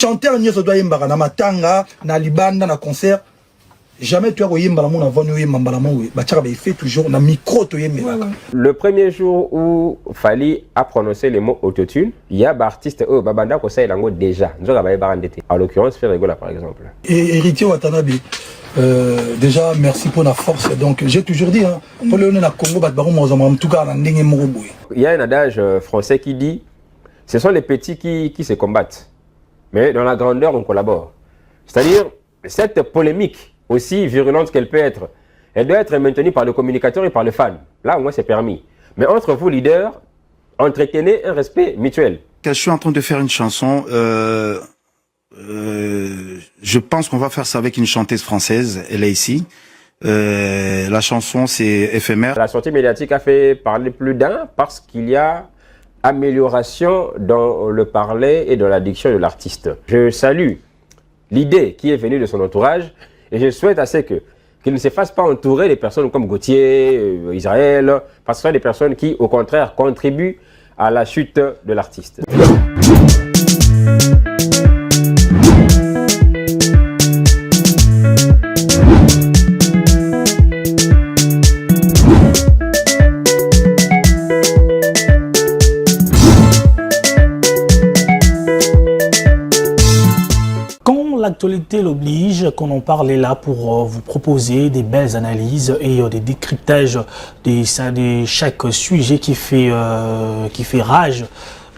Chanteur nyoso doit yemba na matanga na libanda na concert jamais tu as yemba la mon avant yemba la mon bachaka ba fait toujours na micro to yemba. Le premier jour où Fally a prononcé les mots autotune, il y a des artistes babanda ko ça lango déjà nzoka ba barandete. En l'occurrence Ferregola par exemple. Et Héritier Watanabe déjà merci pour la force. Donc j'ai toujours dit hein pour le na Congo bat baro mo en tout cas na ndenge moko boye. Il y a un adage français qui dit ce sont les petits qui se combattent. Mais dans la grandeur, on collabore. C'est-à-dire, cette polémique, aussi virulente qu'elle peut être, elle doit être maintenue par le communicateur et par le fan. Là, au moins, c'est permis. Mais entre vous, leaders, entretenez un respect mutuel. Je suis en train de faire une chanson. Je pense qu'on va faire ça avec une chanteuse française. Elle est ici. La chanson, c'est éphémère. La sortie médiatique a fait parler plus d'un parce qu'il y a amélioration dans le parler et dans la diction de l'artiste. Je salue l'idée qui est venue de son entourage et je souhaite assez qu'il ne se fasse pas entourer des personnes comme Gauthier, Israël, parce que ce sont des personnes qui, au contraire, contribuent à la chute de l'artiste. L'actualité l'oblige, qu'on en parle est là pour vous proposer des belles analyses et des décryptages de chaque sujet qui fait rage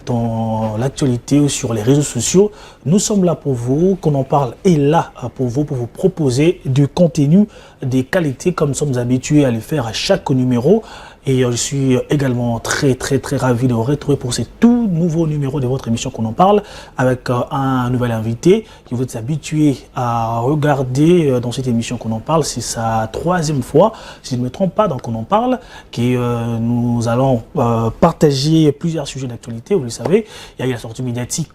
dans l'actualité ou sur les réseaux sociaux. Nous sommes là pour vous, qu'on en parle est là pour vous proposer du contenu, des qualités comme nous sommes habitués à le faire à chaque numéro. Et je suis également très ravi de vous retrouver pour ce tout nouveau numéro de votre émission qu'on en parle avec un nouvel invité qui vous êtes habitué à regarder dans cette émission qu'on en parle. C'est sa 3e fois, si je ne me trompe pas, donc on en parle, nous allons partager plusieurs sujets d'actualité. Vous le savez, il y a eu la sortie médiatique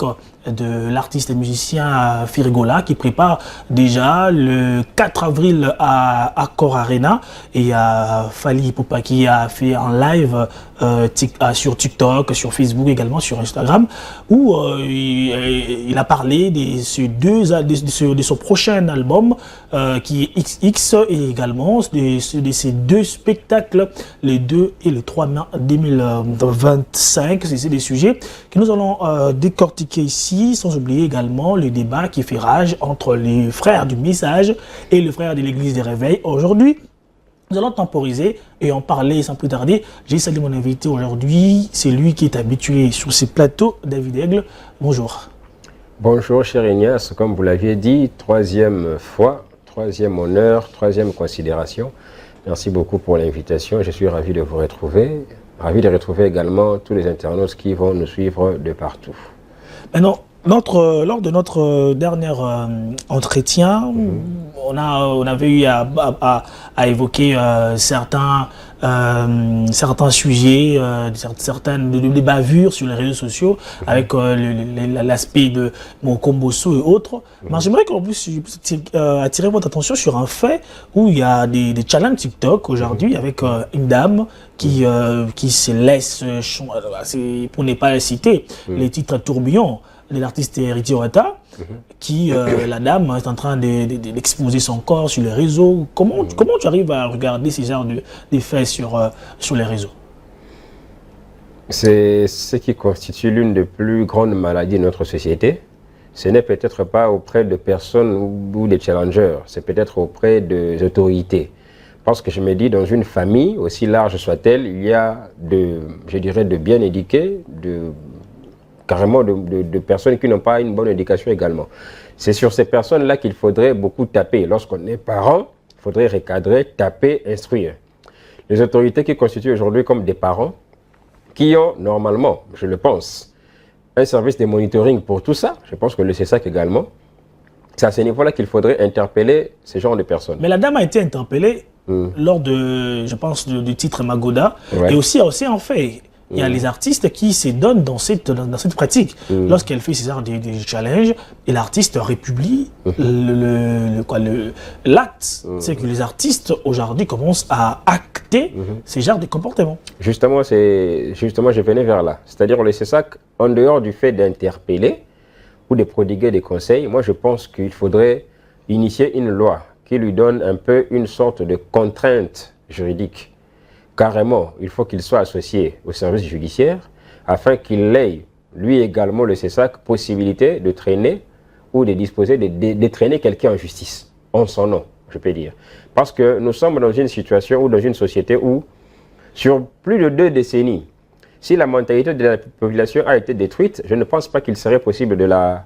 de l'artiste et musicien Ferregola qui prépare déjà le 4 avril à Accor Arena, et il y a Fally Ipupa qui a fait un live sur TikTok, sur Facebook, également sur Instagram, où il a parlé de son prochain album qui est XX, et également de ces 2 spectacles, le 2 et le 3 mai 2025. C'est des sujets que nous allons décortiquer ici, sans oublier également le débat qui fait rage entre les frères du Message et les frères de l'Église des Réveils. Aujourd'hui, nous allons temporiser et en parler sans plus tarder. J'ai salué mon invité aujourd'hui, c'est lui qui est habitué sur ces plateaux, David Aigle. Bonjour. Bonjour cher Ignace, comme vous l'aviez dit, 3e fois, 3e honneur, 3e considération. Merci beaucoup pour l'invitation, je suis ravi de vous retrouver. Ravi de retrouver également tous les internautes qui vont nous suivre de partout. Maintenant, lors de notre dernier entretien, on avait eu à évoquer certains sujets, des bavures sur les réseaux sociaux, avec l'aspect de Mokomboso et autres. Mais j'aimerais qu'on puisse attirer votre attention sur un fait où il y a des challenges TikTok aujourd'hui avec une dame qui se laisse, pour ne pas la citer, les titres tourbillons de l'artiste Héritier Wata, qui, la dame, est en train d'exposer son corps sur les réseaux. Comment tu arrives à regarder ces genres de faits sur les réseaux? C'est ce qui constitue l'une des plus grandes maladies de notre société. Ce n'est peut-être pas auprès de personnes ou des challengers, c'est peut-être auprès des autorités. Parce que je me dis, dans une famille, aussi large soit-elle, il y a je dirais, de bien éduqués, carrément de personnes qui n'ont pas une bonne éducation également. C'est sur ces personnes-là qu'il faudrait beaucoup taper. Lorsqu'on est parent, il faudrait recadrer, taper, instruire. Les autorités qui constituent aujourd'hui comme des parents, qui ont normalement, je le pense, un service de monitoring pour tout ça, je pense que le CESAC également, c'est à ce niveau-là qu'il faudrait interpeller ce genre de personnes. Mais la dame a été interpellée lors je pense, du titre Magoda, ouais. Et aussi en fait, il y a les artistes qui se donnent dans cette pratique. Lorsqu'elle fait ces des challenges, et l'artiste républie l'acte. C'est que les artistes aujourd'hui commencent à acter ces genres de comportements. Justement, je venais vers là. C'est-à-dire le CESAC, en dehors du fait d'interpeller, ou de prodiguer des conseils, moi je pense qu'il faudrait initier une loi qui lui donne un peu une sorte de contrainte juridique. Carrément, il faut qu'il soit associé au service judiciaire afin qu'il ait, lui également, le CESAC, possibilité de traîner ou de disposer de traîner quelqu'un en justice, en son nom, je peux dire. Parce que nous sommes dans une situation ou dans une société où, sur plus de 2 décennies, si la mentalité de la population a été détruite, je ne pense pas qu'il serait possible de la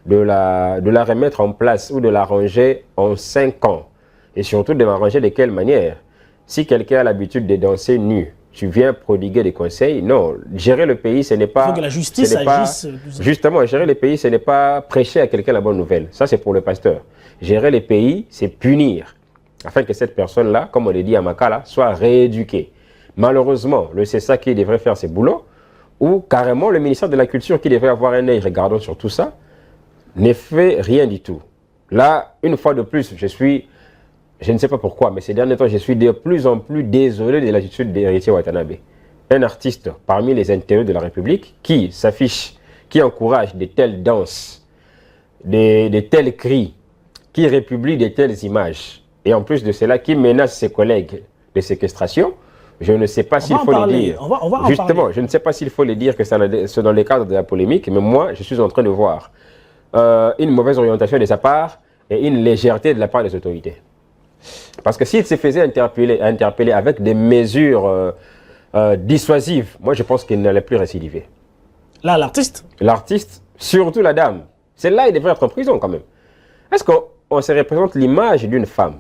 remettre en place ou de la ranger en 5 ans. Et surtout de la ranger de quelle manière? Si quelqu'un a l'habitude de danser nu, tu viens prodiguer des conseils. Non, gérer le pays, ce n'est pas... Il faut que la justice agisse. Justement, gérer le pays, ce n'est pas prêcher à quelqu'un la bonne nouvelle. Ça, c'est pour le pasteur. Gérer le pays, c'est punir. Afin que cette personne-là, comme on le dit à Makala, soit rééduquée. Malheureusement, c'est ça qui devrait faire ses boulots, ou carrément le ministère de la Culture qui devrait avoir un œil regardant sur tout ça, ne fait rien du tout. Là, une fois de plus, je ne sais pas pourquoi, mais ces derniers temps, je suis de plus en plus désolé de l'attitude d'Héritier Watanabe. Un artiste parmi les intérêts de la République qui s'affiche, qui encourage de telles danses, de tels cris, qui republie de telles images, et en plus de cela, qui menace ses collègues de séquestration. Je ne sais pas s'il faut le dire. Justement, je ne sais pas s'il faut le dire que c'est dans le cadre de la polémique, mais moi, je suis en train de voir une mauvaise orientation de sa part et une légèreté de la part des autorités. Parce que s'il se faisait interpeller avec des mesures dissuasives, moi je pense qu'il n'allait plus récidiver. Là, l'artiste? L'artiste, surtout la dame. Celle-là, il devrait être en prison quand même. Est-ce qu'on se représente l'image d'une femme?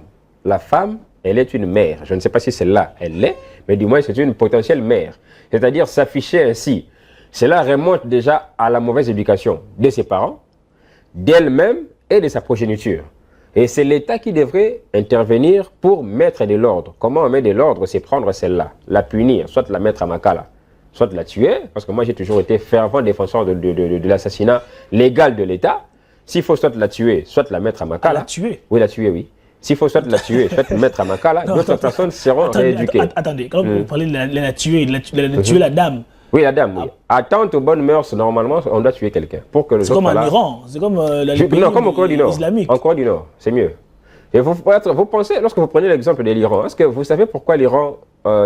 La femme, elle est une mère. Je ne sais pas si celle-là, elle l'est, mais du moins c'est une potentielle mère. C'est-à-dire s'afficher ainsi. Cela remonte déjà à la mauvaise éducation de ses parents, d'elle-même et de sa progéniture. Et c'est l'État qui devrait intervenir pour mettre de l'ordre. Comment on met de l'ordre? C'est prendre celle-là, la punir, soit la mettre à Makala, soit la tuer, parce que moi j'ai toujours été fervent défenseur de l'assassinat légal de l'État. S'il faut soit la tuer, soit la mettre à Makala. La tuer? Oui, la tuer, oui. S'il faut soit la tuer, soit la mettre à Makala, d'autres personnes seront rééduquées. Attendez, quand vous parlez de la tuer, de tuer la dame. Oui, la dame, oui. Attente aux bonnes mœurs, normalement, on doit tuer quelqu'un. C'est comme en Iran, c'est comme non, comme en Corée du Nord. Islamique. En Corée du Nord, c'est mieux. Et vous pensez, lorsque vous prenez l'exemple de l'Iran, est-ce que vous savez pourquoi l'Iran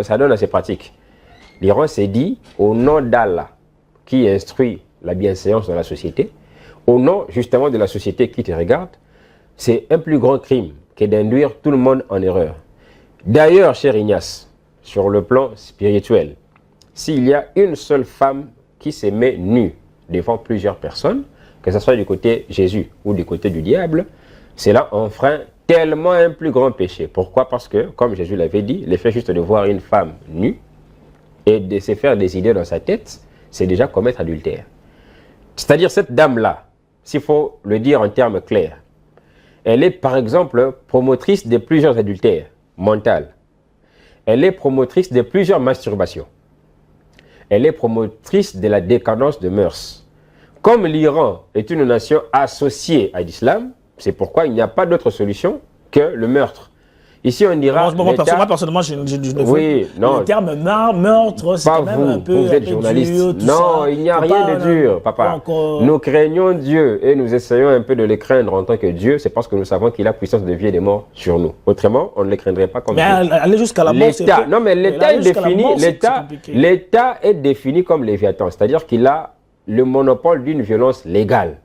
s'adonne à ces pratiques? L'Iran s'est dit, au nom d'Allah, qui instruit la bienséance dans la société, au nom justement de la société qui te regarde, c'est un plus grand crime que d'induire tout le monde en erreur. D'ailleurs, cher Ignace, sur le plan spirituel, s'il y a une seule femme qui se met nue devant plusieurs personnes, que ce soit du côté Jésus ou du côté du diable, c'est là enfreint tellement un plus grand péché. Pourquoi? Parce que, comme Jésus l'avait dit, le fait juste de voir une femme nue et de se faire des idées dans sa tête, c'est déjà commettre adultère. C'est-à-dire cette dame-là, s'il faut le dire en termes clairs, elle est par exemple promotrice de plusieurs adultères mentales. Elle est promotrice de plusieurs masturbations. Elle est promotrice de la décadence de mœurs. Comme l'Iran est une nation associée à l'islam, c'est pourquoi il n'y a pas d'autre solution que le meurtre. Ici, on dira... Moi, personnellement, je ne oui, non. Le terme meurtre, c'est quand même un peu... Vous êtes journaliste. Dur, non, il n'y a rien de dur, papa. Nous craignons Dieu et nous essayons un peu de le craindre en tant que Dieu. C'est parce que nous savons qu'il a puissance de vie et de mort sur nous. Autrement, on ne le craindrait pas comme Dieu. Mais aller jusqu'à la mort, c'est... Non, mais l'État est défini... L'État est défini comme Léviathan. C'est-à-dire qu'il a le monopole d'une violence légale.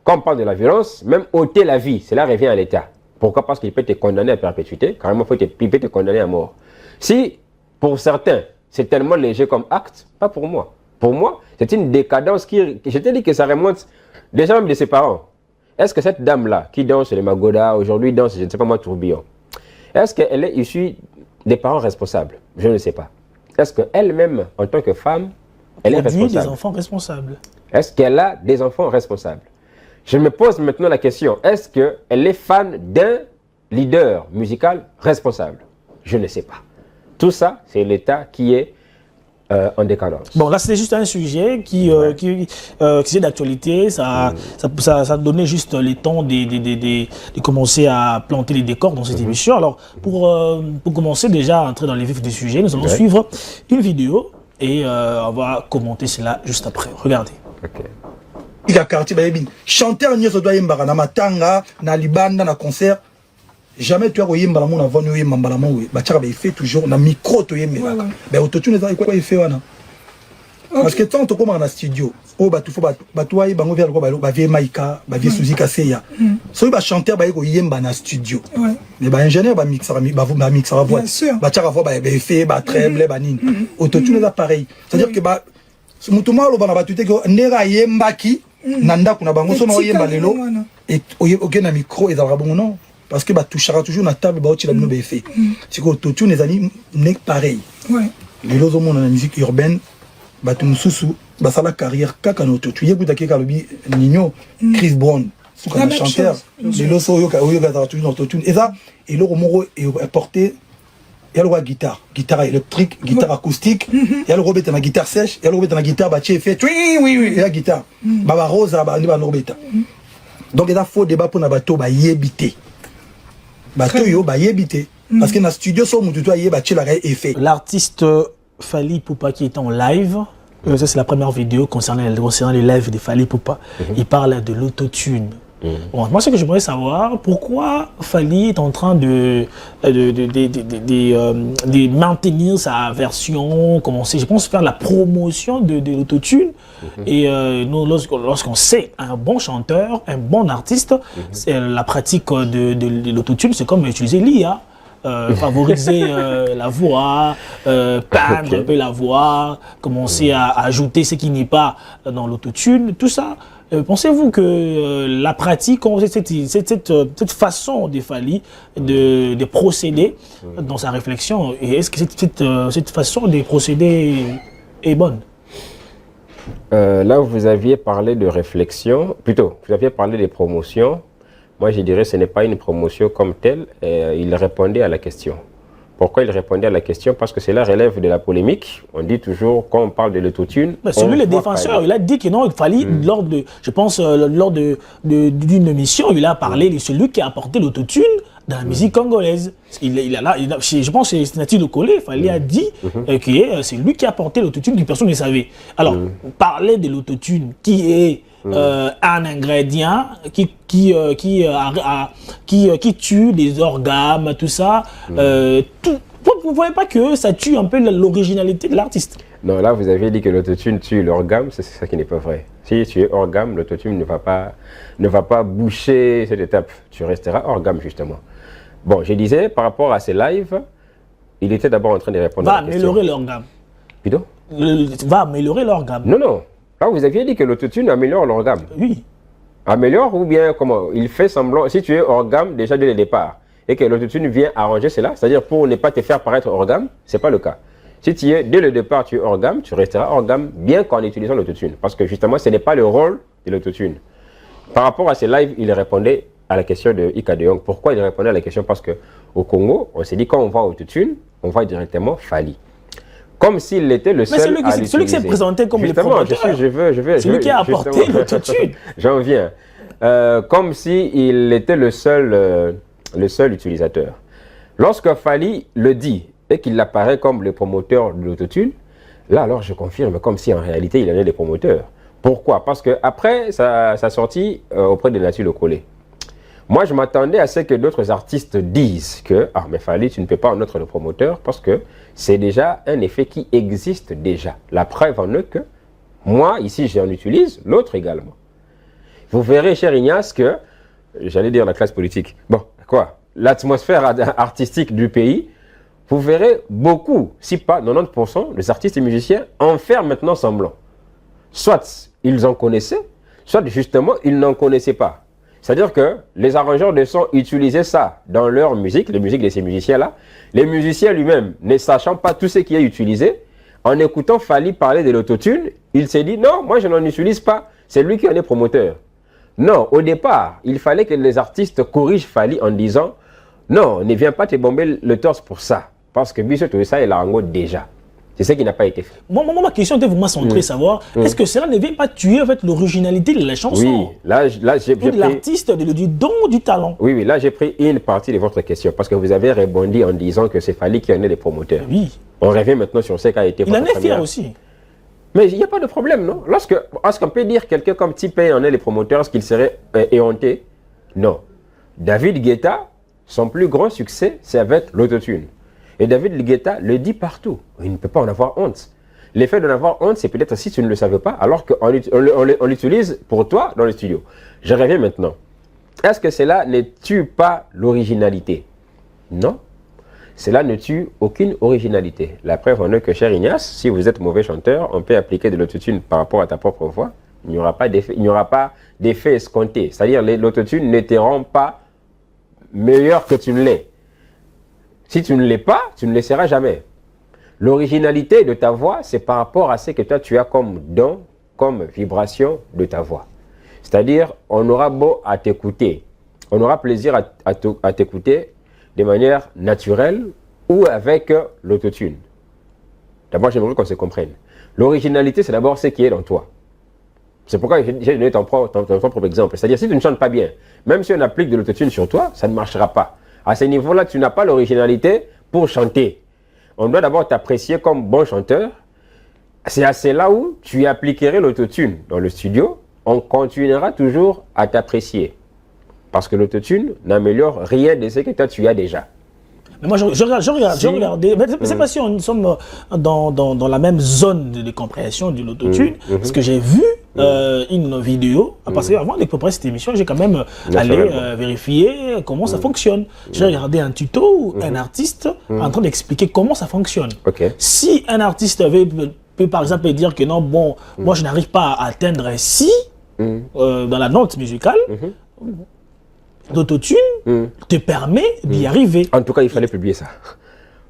Quand on parle de la violence, même ôter la vie, cela revient à l'État. Pourquoi? Parce qu'il peut te condamner à perpétuité, carrément il peut te condamner à mort. Si, pour certains, c'est tellement léger comme acte, pas pour moi. Pour moi, c'est une décadence qui... Je t'ai dit que ça remonte déjà même de ses parents. Est-ce que cette dame-là, qui danse les Magoda, aujourd'hui danse, je ne sais pas moi, tourbillon, est-ce qu'elle est issue des parents responsables? Je ne sais pas. Est-ce qu'elle-même, en tant que femme, elle est responsable? Des enfants responsables. Est-ce qu'elle a des enfants responsables? Je me pose maintenant la question, est-ce qu'elle est fan d'un leader musical responsable? Je ne sais pas. Tout ça, c'est l'État qui est en décadence. Bon, là, c'était juste un sujet qui est d'actualité. Ça donnait juste le temps de commencer à planter les décors dans cette émission. Alors, pour commencer déjà à entrer dans les vifs du sujet, nous allons suivre une vidéo et on va commenter cela juste après. Regardez. Ok. il a quartier bayebi chanteur nyoso doit yembaka na matanga na libanda na concert jamais tu as yemba la mona vonu yemba mbala mo we ba tchaka ba fait toujours na micro to yemba ba autotune za quoi il fait wana parce que tant comme en studio oh ba tout faut ba toi yi bango vers ko ba vie maika ba vie Suzy Kaseya so ba chanteur ba ko yemba na studio mais ba ingénieur ba mixer ba mixer voix ba tchaka voix ba fait ba treble ba nini autotune za pareil c'est à dire que ba mutuma lo bana ba tuté ko ndera yembaki nanda kuna bango so no yemba lelo et ok na micro et za bongo non parce que bah touchera toujours na table bah tu l'as bien fait c'est que autotune les amis n'est pareil les autres monde dans la musique urbaine bah tout mususu bah ça la carrière kaka no autotune yebuta ke kalobi Nino Chris Brown sous comme chanteur les autres yoka toujours autotune et ça et le moro est porté il y a le guitare électrique guitare acoustique il y a le robeta na guitare sèche il y a le robeta na guitare bah tu fait oui et la guitare bah rosa bah ba robeta donc il y a faux débat pour na bato bah yebité bato yo ba yebité parce que dans studio so mutu to yeba ti la effet. L'artiste Fally Ipupa qui est en live, ça c'est la première vidéo concernant les lives de Fally Ipupa. Il parle de l'autotune. Bon, moi ce que j'aimerais savoir, pourquoi Fally est en train de maintenir sa version, commencer, je pense, faire la promotion de l'autotune. Et nous, lorsqu'on sait un bon chanteur, un bon artiste, la pratique de l'autotune, c'est comme utiliser l'IA. Favoriser la voix, peindre un peu la voix, commencer à ajouter ce qui n'est pas dans l'autotune, tout ça. Pensez-vous que la pratique, cette façon de Fally de procéder dans sa réflexion, est-ce que cette façon de procéder est bonne? Là où vous aviez parlé de réflexion, plutôt, vous aviez parlé de promotion. Moi, je dirais que ce n'est pas une promotion comme telle. Il répondait à la question. Pourquoi il répondait à la question? Parce que cela relève de la polémique. On dit toujours, quand on parle de l'autotune... Celui, le défenseur, il a dit que non, il fallait, je pense, lors d'une émission, il a parlé de celui qui a apporté l'autotune dans la musique congolaise. Je pense que c'est Nathalie Collet, Fally a dit que c'est lui qui a apporté l'autotune que personne ne savait. Alors, parler de l'autotune qui est un ingrédient qui tue des organes, tout ça. Vous ne voyez pas que ça tue un peu l'originalité de l'artiste? Non, là vous avez dit que l'autotune tue l'organe, c'est ça qui n'est pas vrai. Si tu es organe, l'autotune ne va pas boucher cette étape. Tu resteras organe justement. Bon, je disais par rapport à ces lives, il était d'abord en train de répondre à la question. Va améliorer l'organe. Pardon? Va améliorer l'organe. Non, non. Là, vous aviez dit que l'autotune améliore l'organe. Oui. Améliore ou bien comment? Il fait semblant, si tu es organe déjà dès le départ, et que l'autotune vient arranger cela, c'est-à-dire pour ne pas te faire paraître organe, ce n'est pas le cas. Si tu es, dès le départ, tu es organe, tu resteras organe bien qu'en utilisant l'autotune. Parce que justement, ce n'est pas le rôle de l'autotune. Par rapport à ces lives, il répondait à la question de Ika de Jong. Pourquoi il répondait à la question? Parce qu'au Congo, on s'est dit quand on voit autotune, on voit directement Fally. Comme s'il était le seul à l'utiliser. Celui qui s'est présenté comme le promoteur. Celui qui a apporté l'autotune. J'en viens. Comme s'il était le seul utilisateur. Lorsque Fally le dit et qu'il apparaît comme le promoteur de l'autotune, là alors je confirme comme si en réalité il en est le promoteur. Pourquoi? Parce qu'après sa sortie auprès de Nathalie Collet, moi je m'attendais à ce que d'autres artistes disent que « Ah mais Fally, tu ne peux pas en être le promoteur parce que c'est déjà un effet qui existe déjà. » La preuve en est que moi ici j'en utilise, l'autre également. Vous verrez cher Ignace que, j'allais dire la classe politique, bon quoi, l'atmosphère artistique du pays, vous verrez beaucoup, si pas 90% des artistes et musiciens en faire maintenant semblant. Soit ils en connaissaient, soit justement ils n'en connaissaient pas. C'est-à-dire que les arrangeurs de son utilisaient ça dans leur musique, les musiques de ces musiciens-là. Les musiciens lui-même, ne sachant pas tout ce qui est utilisé, en écoutant Fally parler de l'autotune, il s'est dit non, moi je n'en utilise pas, c'est lui qui en est promoteur. Non, au départ, il fallait que les artistes corrigent Fally en disant non, ne viens pas te bomber le torse pour ça, parce que Bissot tout ça, il a en déjà. C'est ce qui n'a pas été fait. Moi, ma question était vraiment centrée, savoir, est-ce que cela ne vient pas tuer en fait, l'originalité de la chanson? Oui, là j'ai pris... l'artiste, du don, du talent. Oui, oui, là j'ai pris une partie de votre question, parce que vous avez rebondi en disant que c'est Fally qui en est les promoteurs. Oui. On revient maintenant sur ce qu'a été Il en est fier aussi. Mais il n'y a pas de problème, non? Lorsqu'on peut dire quelqu'un comme T-Pain en est les promoteurs, est-ce qu'il serait éhonté? Non. David Guetta, son plus grand succès, c'est avec l'autotune. Et David Guetta le dit partout. Il ne peut pas en avoir honte. L'effet d'en avoir honte, c'est peut-être si tu ne le savais pas, alors qu'on l'utilise pour toi dans le studio. Je reviens maintenant. Est-ce que cela ne tue pas l'originalité? Non. Cela ne tue aucune originalité. La preuve en est que, cher Ignace, si vous êtes mauvais chanteur, on peut appliquer de l'autotune par rapport à ta propre voix. Il n'y aura pas d'effet escompté. C'est-à-dire l'autotune ne te rend pas meilleur que tu ne l'es. Si tu ne l'es pas, tu ne le seras jamais. L'originalité de ta voix, c'est par rapport à ce que toi tu as comme don, comme vibration de ta voix. C'est-à-dire, on aura beau à t'écouter, on aura plaisir à t'écouter de manière naturelle ou avec l'autotune. D'abord, j'aimerais qu'on se comprenne. L'originalité, c'est d'abord ce qui est dans toi. C'est pourquoi j'ai donné ton propre exemple. C'est-à-dire, si tu ne chantes pas bien, même si on applique de l'autotune sur toi, ça ne marchera pas. À ce niveau-là, tu n'as pas l'originalité pour chanter. On doit d'abord t'apprécier comme bon chanteur. C'est à cela où tu appliquerais l'autotune dans le studio. On continuera toujours à t'apprécier. Parce que l'autotune n'améliore rien de ce que toi tu as déjà. Mais moi, je regardais. C'est pas si nous sommes dans la même zone de compréhension de l'autotune. Parce que j'ai vu une vidéo. Parce qu'avant de préparer cette émission, j'ai quand même allé vérifier comment ça fonctionne. J'ai regardé un tuto où un artiste en train d'expliquer comment ça fonctionne. Si un artiste peut par exemple dire que non, bon, moi je n'arrive pas à atteindre si dans la note musicale, l'autotune te permet d'y arriver. En tout cas, il fallait publier ça.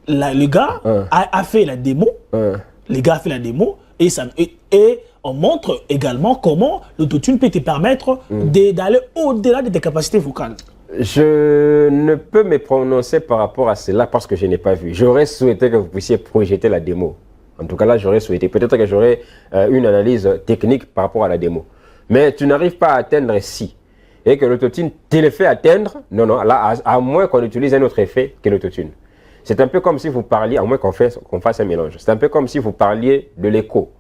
Le gars a fait la démo. Le gars a fait la démo et on montre également comment l'autotune peut te permettre d'aller au-delà de tes capacités vocales. Je ne peux me prononcer par rapport à cela parce que je n'ai pas vu. J'aurais souhaité que vous puissiez projeter la démo. En tout cas, là, j'aurais souhaité. Peut-être que j'aurais une analyse technique par rapport à la démo. Mais tu n'arrives pas à atteindre si. Et que l'autotune te le fait atteindre, non, là, à moins qu'on utilise un autre effet que l'autotune. C'est un peu comme si vous parliez, à moins qu'on fasse un mélange, c'est un peu comme si vous parliez de l'écho.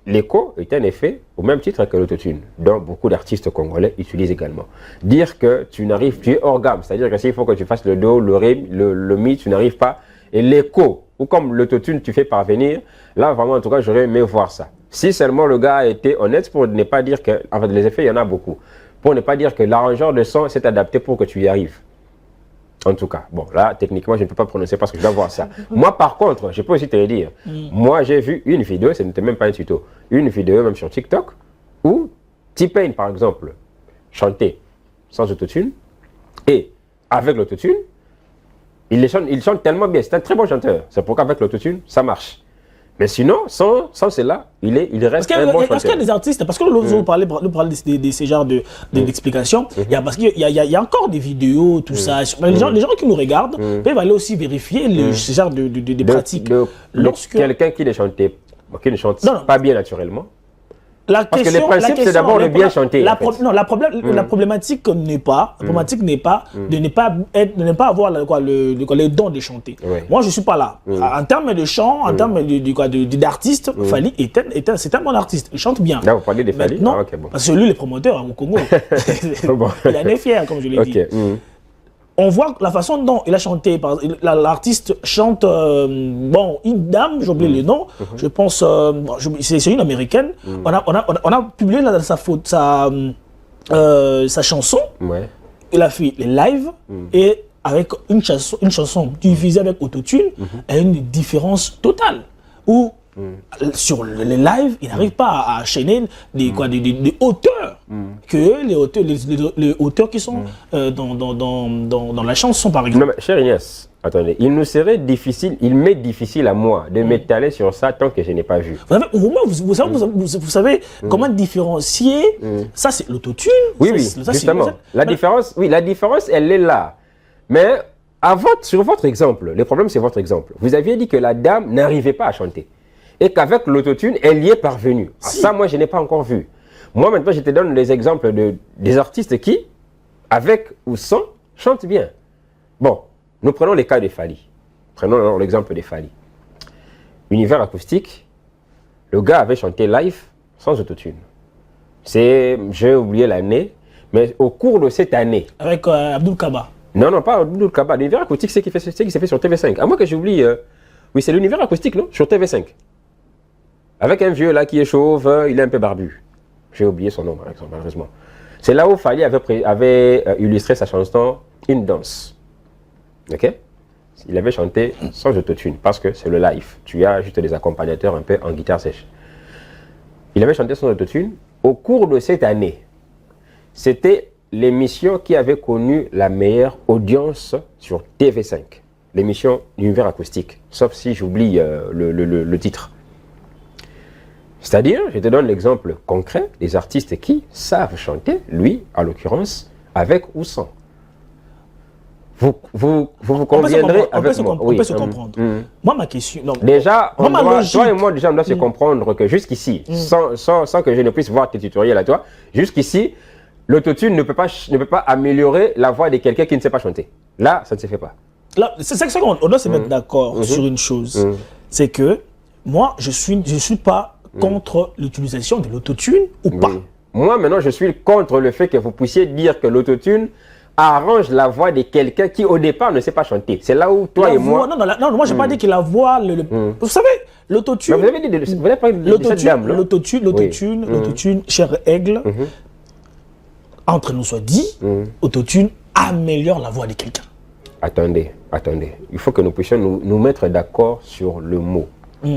L'écho est un effet au même titre que l'autotune, dont beaucoup d'artistes congolais utilisent également. Dire que tu es hors gamme, c'est-à-dire que s'il faut que tu fasses le do, le ré, le mi, tu n'arrives pas. Et l'écho, ou comme l'autotune tu fais parvenir, là vraiment en tout cas j'aurais aimé voir ça. Si seulement le gars a été honnête pour ne pas dire que, en fait les effets il y en a beaucoup. Pour ne pas dire que l'arrangeur de son s'est adapté pour que tu y arrives. En tout cas, bon, là, techniquement, je ne peux pas prononcer parce que je dois voir ça. Moi, par contre, je peux aussi te le dire. Moi, j'ai vu une vidéo, ce n'était même pas un tuto, une vidéo même sur TikTok, où T-Pain, par exemple, chantait sans autotune, et avec l'autotune, il chante tellement bien. C'est un très bon chanteur. C'est pourquoi avec l'autotune, ça marche. Mais sinon, sans cela, il reste un bon chanteur. Est-ce qu'il y a des artistes, parce que nous parlons de ces genres d'explications, parce qu'il y a encore des vidéos, tout ça. Les gens qui nous regardent peuvent aller aussi vérifier ce genre de pratiques. Quelqu'un qui ne chante pas bien naturellement. Parce que le principe, c'est d'abord de bien chanter. La problématique n'est pas de ne pas avoir le don de chanter. Moi, je ne suis pas là. En termes de chant, en termes d'artiste, Fally c'est un bon artiste. Il chante bien. Là, vous parlez de Fally? Non, parce que lui, le promoteur au Congo, il en est fier, comme je l'ai dit. On voit la façon dont il a chanté. L'artiste chante, une dame, j'ai oublié le nom, je pense, c'est une américaine. On a publié sa chanson. Il a fait les lives et avec une chanson divisée avec autotune, il y a une différence totale. Où sur les lives, il n'arrive pas à enchaîner des hauteurs que les hauteurs qui sont dans la chanson, par exemple. Non, mais, cher Ignace, attendez, il m'est difficile à moi de m'étaler sur ça tant que je n'ai pas vu. Vous savez comment différencier ça, c'est l'autotune. Oui, justement. La différence, elle est là. Mais sur votre exemple, le problème c'est votre exemple. Vous aviez dit que la dame n'arrivait pas à chanter. Et qu'avec l'autotune, elle y est parvenue. Ça, moi, je n'ai pas encore vu. Moi, maintenant, je te donne les exemples des artistes qui, avec ou sans, chantent bien. Bon, nous prenons les cas de Fally. Prenons l'exemple de Fally. Univers acoustique, Le gars avait chanté live sans autotune. J'ai oublié l'année, mais au cours de cette année... Avec Abdul Kaba. Non, pas Abdul Kaba. L'univers acoustique, c'est ce qui s'est fait sur TV5. À moins que j'oublie... Oui, c'est l'univers acoustique, non? Sur TV5. Avec un vieux là qui est chauve, il est un peu barbu. J'ai oublié son nom, par exemple, malheureusement. C'est là où Fally avait illustré sa chanson « Une danse ». Ok? Il avait chanté sans autotune, parce que c'est le live. Tu as juste des accompagnateurs un peu en guitare sèche. Il avait chanté sans autotune. Au cours de cette année, c'était l'émission qui avait connu la meilleure audience sur TV5. L'émission L'univers acoustique, sauf si j'oublie le titre. C'est-à-dire, je te donne l'exemple concret des artistes qui savent chanter, lui, en l'occurrence, avec ou sans. Vous conviendrez avec moi. On peut se comprendre. Moi, ma question... Non, déjà, toi et moi, déjà, on doit se comprendre que jusqu'ici, sans que je ne puisse voir tes tutoriels à toi, jusqu'ici, l'autotune ne peut pas améliorer la voix de quelqu'un qui ne sait pas chanter. Là, ça ne se fait pas. C'est ça qu'on doit se mettre d'accord sur une chose. C'est que moi, je suis pas contre l'utilisation de l'autotune ou pas. Moi, maintenant, je suis contre le fait que vous puissiez dire que l'autotune arrange la voix de quelqu'un qui, au départ, ne sait pas chanter. C'est là où toi et moi... Non, moi, je n'ai pas dit que la voix... Vous savez, l'autotune... Vous avez dit vous avez parlé de cette dame, là. L'autotune, cher Aigle, entre nous soit dit, l'autotune améliore la voix de quelqu'un. Attendez. Il faut que nous puissions nous mettre d'accord sur le mot. Je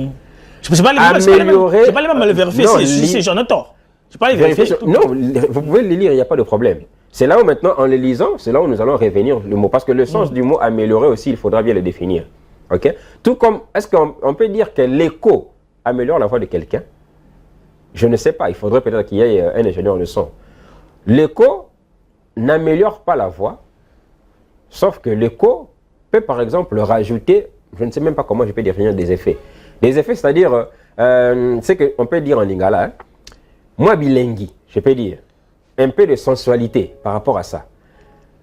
ne sais pas les mêmes le vérifier si j'en ai tort. Je ne sais pas les vérifier. Non, vous pouvez les lire, il n'y a pas de problème. C'est là où maintenant, en les lisant, c'est là où nous allons revenir le mot. Parce que le sens du mot améliorer aussi, il faudra bien le définir. Ok? Tout comme, est-ce qu'on peut dire que l'écho améliore la voix de quelqu'un? Je ne sais pas, il faudrait peut-être qu'il y ait un ingénieur de son. L'écho n'améliore pas la voix, sauf que l'écho peut par exemple rajouter, je ne sais même pas comment je peux définir des effets. Des effets, c'est-à-dire, c'est qu'on peut dire en lingala, hein, moi bilingue, je peux dire, un peu de sensualité par rapport à ça.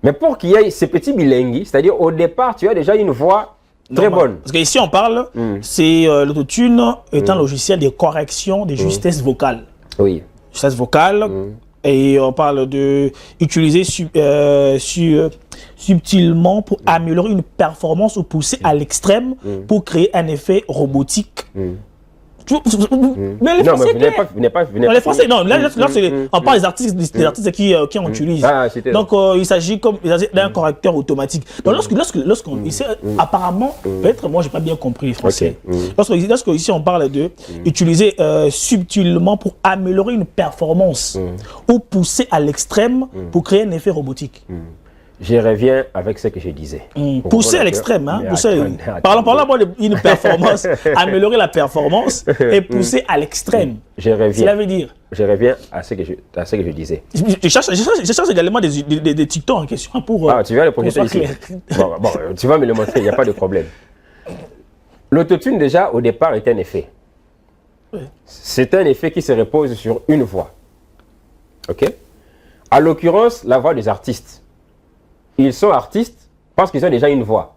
Mais pour qu'il y ait ces petits bilingues, c'est-à-dire au départ, tu as déjà une voix très bonne. Parce qu'ici, on parle, c'est l'autotune est un logiciel de correction des justesses vocales. Oui. Justesse vocale. Et on parle de utiliser subtilement pour améliorer une performance ou pousser à l'extrême pour créer un effet robotique. Mais les Français, les Français, non, là, on parle des artistes qui en utilisent. Donc, il s'agit d'un correcteur automatique. Donc, lorsqu'on ici, apparemment, peut-être, moi, j'ai pas bien compris les Français. Lorsque ici, on parle de utiliser subtilement pour améliorer une performance ou pousser à l'extrême pour créer un effet robotique. Je reviens avec ce que je disais. Pousser à l'extrême, hein? Parlons d'une performance, améliorer la performance et pousser à l'extrême. Cela veut dire. Je reviens à ce que je disais. Je cherche également des tutos en question pour. Tu vas le projeter ici. Bon, tu vas me le montrer, il n'y a pas de problème. L'autotune, déjà, au départ, est un effet. C'est un effet qui se repose sur une voix. OK? À l'occurrence, la voix des artistes. Ils sont artistes parce qu'ils ont déjà une voix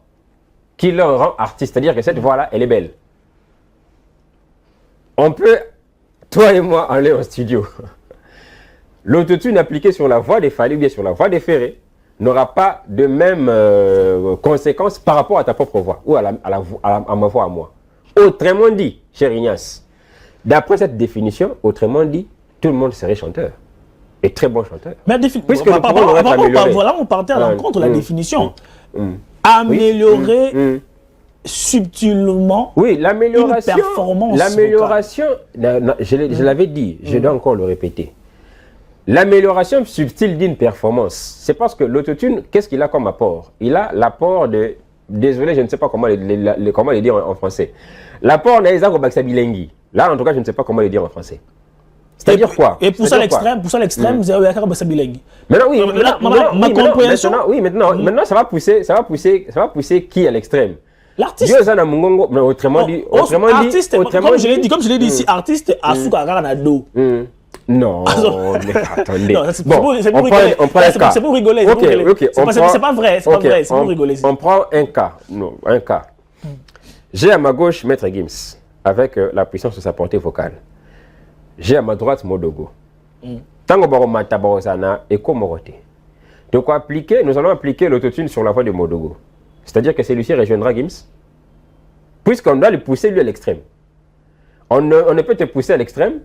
qui leur rend artiste. C'est-à-dire que cette voix-là, elle est belle. On peut, toi et moi, aller au studio. L'autotune appliqué sur la voix des Fally ou bien sur la voix des Ferré n'aura pas de même conséquences par rapport à ta propre voix ou à ma voix à moi. Autrement dit, cher Ignace, d'après cette définition, autrement dit, tout le monde serait chanteur. Et très bon chanteur. Mais voilà, on partait à l'encontre de la définition. Améliorer subtilement une performance. L'amélioration, je l'avais dit, je dois encore le répéter. L'amélioration subtile d'une performance, c'est parce que l'autotune, qu'est-ce qu'il a comme apport? Il a l'apport de, désolé, je ne sais pas comment le dire en français. L'apport d'Aïsa bilingue. Là, en tout cas, je ne sais pas comment le dire en français. C'est-à-dire quoi? Et pour ça l'extrême, vous avez un bilingue. Maintenant, ça va pousser qui à l'extrême? L'artiste. Autrement dit, comme je l'ai dit ici, artiste à Soukara Nado. Non, mais attendez. On prend un cas. C'est pour rigoler. C'est pas vrai, c'est pour rigoler. On prend un cas. J'ai à ma gauche Maître Gims. avec la puissance de sa portée vocale. J'ai à ma droite Modogo. Tango Baromata Barosana et Komorote. Donc nous allons appliquer l'autotune sur la voix de Modogo. C'est-à-dire que celui-ci rejoindra Gims, puisqu'on doit le pousser lui à l'extrême. On ne peut te pousser à l'extrême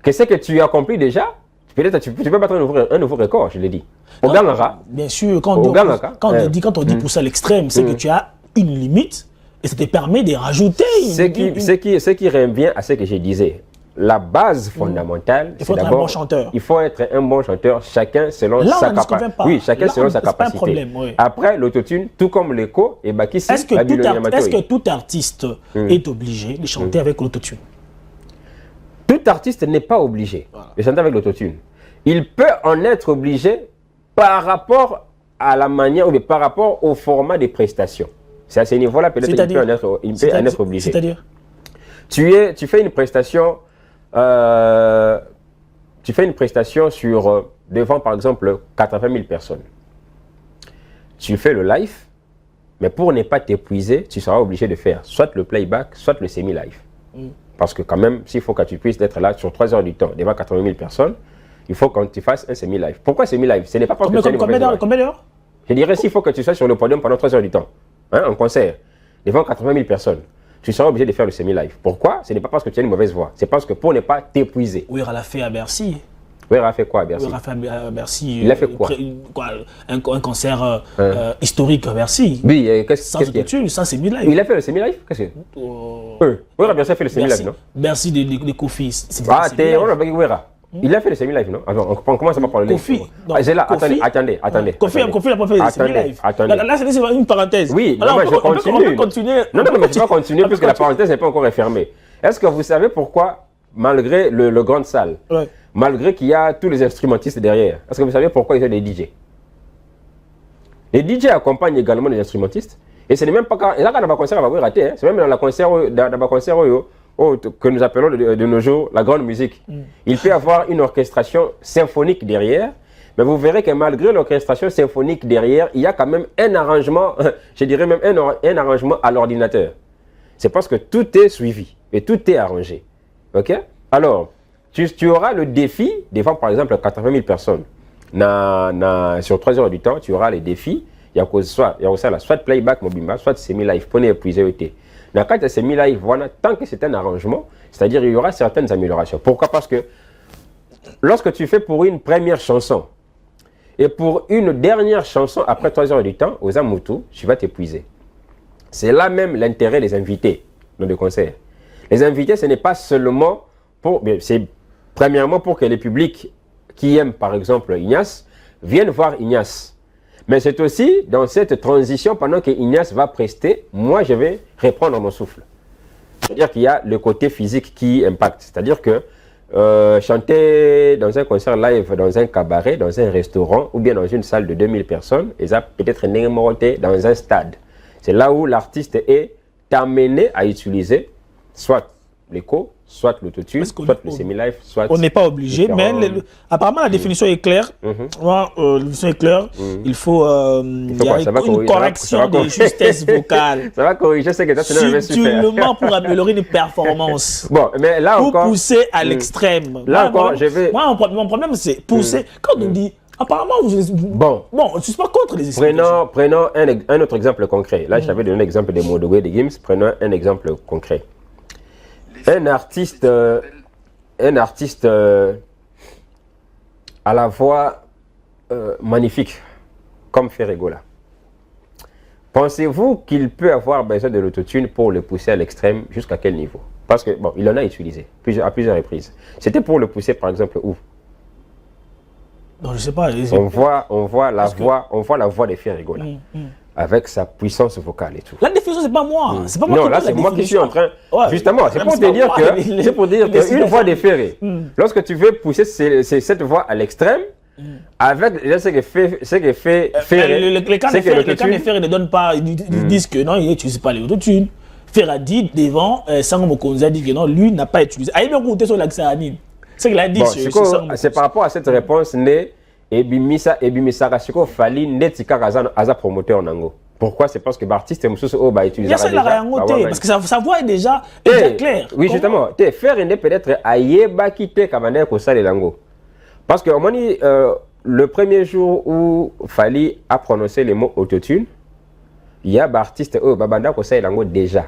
que ce que tu as accompli déjà. Peut-être tu peux battre un nouveau record, je l'ai dit. Au Gangara. Bien sûr, quand on dit pousser à l'extrême, c'est que tu as une limite et ça te permet de rajouter Ce qui revient à ce que je disais. La base fondamentale, il faut être un bon chanteur. Il faut être un bon chanteur, chacun selon sa capacité. Oui, chacun selon sa capacité. Pas un problème, oui. Après, l'autotune, tout comme l'écho, et Bakissi, est-ce que tout artiste est obligé de chanter avec l'autotune? Tout artiste n'est pas obligé de chanter avec l'autotune. Il peut en être obligé par rapport à la manière ou par rapport au format des prestations. C'est à ce niveau-là peut-être qu'il peut en être obligé. C'est-à-dire tu fais une prestation. Tu fais une prestation sur devant par exemple 80 000 personnes. Tu fais le live, mais pour ne pas t'épuiser, tu seras obligé de faire soit le playback, soit le semi-live. Parce que quand même, s'il faut que tu puisses être là sur 3 heures du temps devant 80 000 personnes, il faut que tu fasses un semi-live. Pourquoi semi-live? Ce n'est pas parce que tu as une mauvaise voix. Combien d'heures? Je dirais s'il faut que tu sois sur le podium pendant 3 heures du temps, en concert, devant 80 000 personnes. Tu seras obligé de faire le semi-live. Pourquoi? Ce n'est pas parce que tu as une mauvaise voix. C'est parce que pour ne pas t'épuiser. Oui, il l'a fait à Bercy. Oui, il a fait quoi à Bercy? Oui, il a fait à Bercy. Il a fait quoi? Un concert historique à Bercy. Oui, sans autotune, sans semi-live. Il a fait le semi-live? Qu'est-ce que c'est? Oui, Bercy a fait le semi-live, non? Bercy de Kofi. Ah, il a fait le semi-live, non? Alors, on commence par parler. Kofi. Attendez. Kofi n'a pas fait le semi-live. Là, c'est une parenthèse. Oui, alors, je continue. On peut continuer. Non, mais je ne vais pas continuer puisque la parenthèse n'est pas encore refermée. Est-ce que vous savez pourquoi, malgré le grande salle, malgré qu'il y a tous les instrumentistes derrière, est-ce que vous savez pourquoi il y a des DJ? Les DJ accompagnent également les instrumentistes. Et ce n'est même pas quand il y a un concert à rater, c'est même dans le concert que nous appelons de nos jours la grande musique. Il peut y avoir une orchestration symphonique derrière, mais vous verrez que malgré l'orchestration symphonique derrière, il y a quand même un arrangement, je dirais même un arrangement à l'ordinateur. C'est parce que tout est suivi et tout est arrangé. Ok? Alors, tu auras le défi, devant par exemple 80 000 personnes, sur 3 heures du temps, tu auras les défis. Il y a soit playback mobimba, soit semi-live pour épuiser le thé. Dans le cas de semi-live, voilà, tant que c'est un arrangement, c'est-à-dire il y aura certaines améliorations. Pourquoi? Parce que lorsque tu fais pour une première chanson et pour une dernière chanson après 3 heures du temps, aux Amutu, tu vas t'épuiser. C'est là même l'intérêt des invités dans le concert. Les invités, ce n'est pas seulement pour... C'est premièrement pour que les publics qui aiment par exemple Ignace viennent voir Ignace. Mais c'est aussi dans cette transition, pendant que Ignace va prester, moi je vais reprendre mon souffle. C'est-à-dire qu'il y a le côté physique qui impacte. C'est-à-dire que chanter dans un concert live, dans un cabaret, dans un restaurant, ou bien dans une salle de 2000 personnes, et ça peut-être dans un stade. C'est là où l'artiste est amené à utiliser soit l'écho, soit l'autotune, soit le semi-live, soit... On n'est pas obligé, mais apparemment la définition est claire. La définition est claire. Il faut il y a une correction de justesse vocale. Ça va corriger ce que tu as fait. Subtilement pour améliorer les performances. Bon, mais là encore... Pour pousser à l'extrême. Là encore, je vais... Moi, mon problème, c'est pousser... Quand on dit... Apparemment, bon, je ne suis pas contre les explications. Prenons un autre exemple concret. Là, je t'avais donné l'exemple des Modogo et des Gims. Prenons un exemple concret. Un artiste à la voix magnifique, comme Ferregola. Pensez-vous qu'il peut avoir besoin de l'autotune pour le pousser à l'extrême? Jusqu'à quel niveau? Parce que, bon, il en a utilisé à plusieurs reprises. C'était pour le pousser, par exemple, où? Non, je sais pas. On voit la voix de Ferregola. Avec sa puissance vocale et tout. La définition, c'est pas moi. C'est pas moi non, là, c'est moi qui suis en train... Justement, c'est pour te dire qu'une voix de Ferré, lorsque tu veux pousser cette voix à l'extrême, avec ce que fait Ferré... Les cas de Ferré ne donnent pas... Ils disent que non, il n'utilise pas les autotunes. Ferré a dit devant, Sango Mokonzi a dit que non, lui n'a pas utilisé. Aïe, bien écouté sur l'accès à Nîmes. C'est qu'il a dit. C'est par rapport à cette réponse née... Ebimisa Rasiko Fali Netika Aza promoteur Nango. Pourquoi? C'est parce que l'artiste est utilisé. Il y a ça, parce que sa voix est déjà claire. Oui, justement. Faire peut-être aïeba quitter Kamane pour ça les langues. Parce que le premier jour où Fally a prononcé les mots autotune, il y a des artistes babanda ko ça les langues déjà.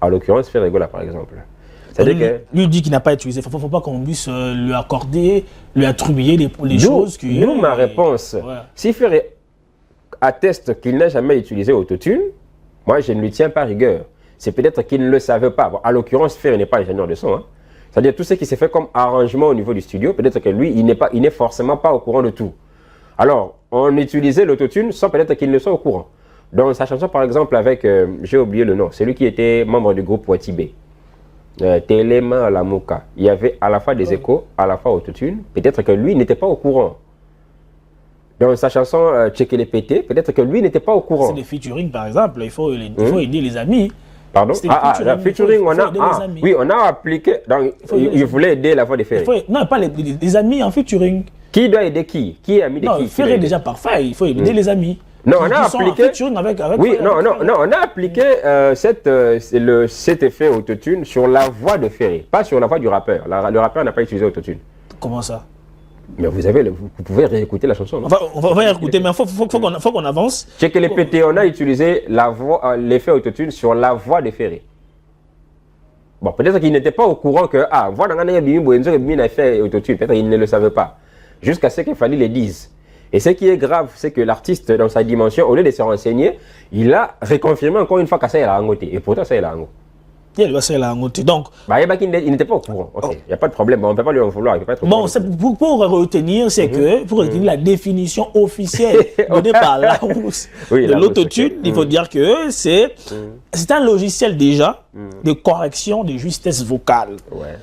En l'occurrence, Ferregola par exemple. C'est-à-dire que lui dit qu'il n'a pas utilisé. Il ne faut pas qu'on puisse lui accorder, lui attribuer les choses. Nous, ma réponse, si Ferré atteste qu'il n'a jamais utilisé autotune, moi je ne lui tiens pas rigueur. C'est peut-être qu'il ne le savait pas. Bon, en l'occurrence, Ferré n'est pas ingénieur de son. Hein. C'est-à-dire tout ce qui s'est fait comme arrangement au niveau du studio, peut-être que lui, il n'est forcément pas au courant de tout. Alors, on utilisait l'autotune sans peut-être qu'il ne soit au courant. Dans sa chanson, par exemple, avec, j'ai oublié le nom, celui qui était membre du groupe Watibé, Téléma Lamuka, il y avait à la fois des échos, à la fois autotune. Peut-être que lui n'était pas au courant. Dans sa chanson Checker les pétés, peut-être que lui n'était pas au courant. C'est des featuring par exemple, il faut aider les amis. Pardon? La featuring, on a appliqué. Donc, il voulait aider la voix des Ferré. Non, pas les amis en featuring. Qui doit aider qui? Qui est ami de qui? Ferré est déjà parfait, il faut aider les amis. Non, on a appliqué. On a appliqué cet effet autotune sur la voix de Ferré, pas sur la voix du rappeur. Le rappeur n'a pas utilisé autotune. Comment ça? Mais vous pouvez réécouter la chanson. Non? On va réécouter, mais il faut qu'on avance. Checker les pétés, on a utilisé l'effet autotune sur la voix de Ferré. Bon, peut-être qu'il n'était pas au courant que voix d'un effet autotune. Peut-être qu'il ne le savait pas. Jusqu'à ce qu'il fallait le dise. Et ce qui est grave, c'est que l'artiste, dans sa dimension, au lieu de se renseigner, il a reconfirmé encore une fois que ça est la hangoté. Et pourtant, ça est la hango. Il doit ser la hangoté. Donc, il n'était pas au courant. Ok, il n'y a pas de problème. On ne peut pas lui en vouloir. Bon, pour retenir, c'est que, pour retenir la définition officielle donnée par Larousse de l'autotune, il faut dire que c'est un logiciel déjà de correction de justesse vocale. Ouais.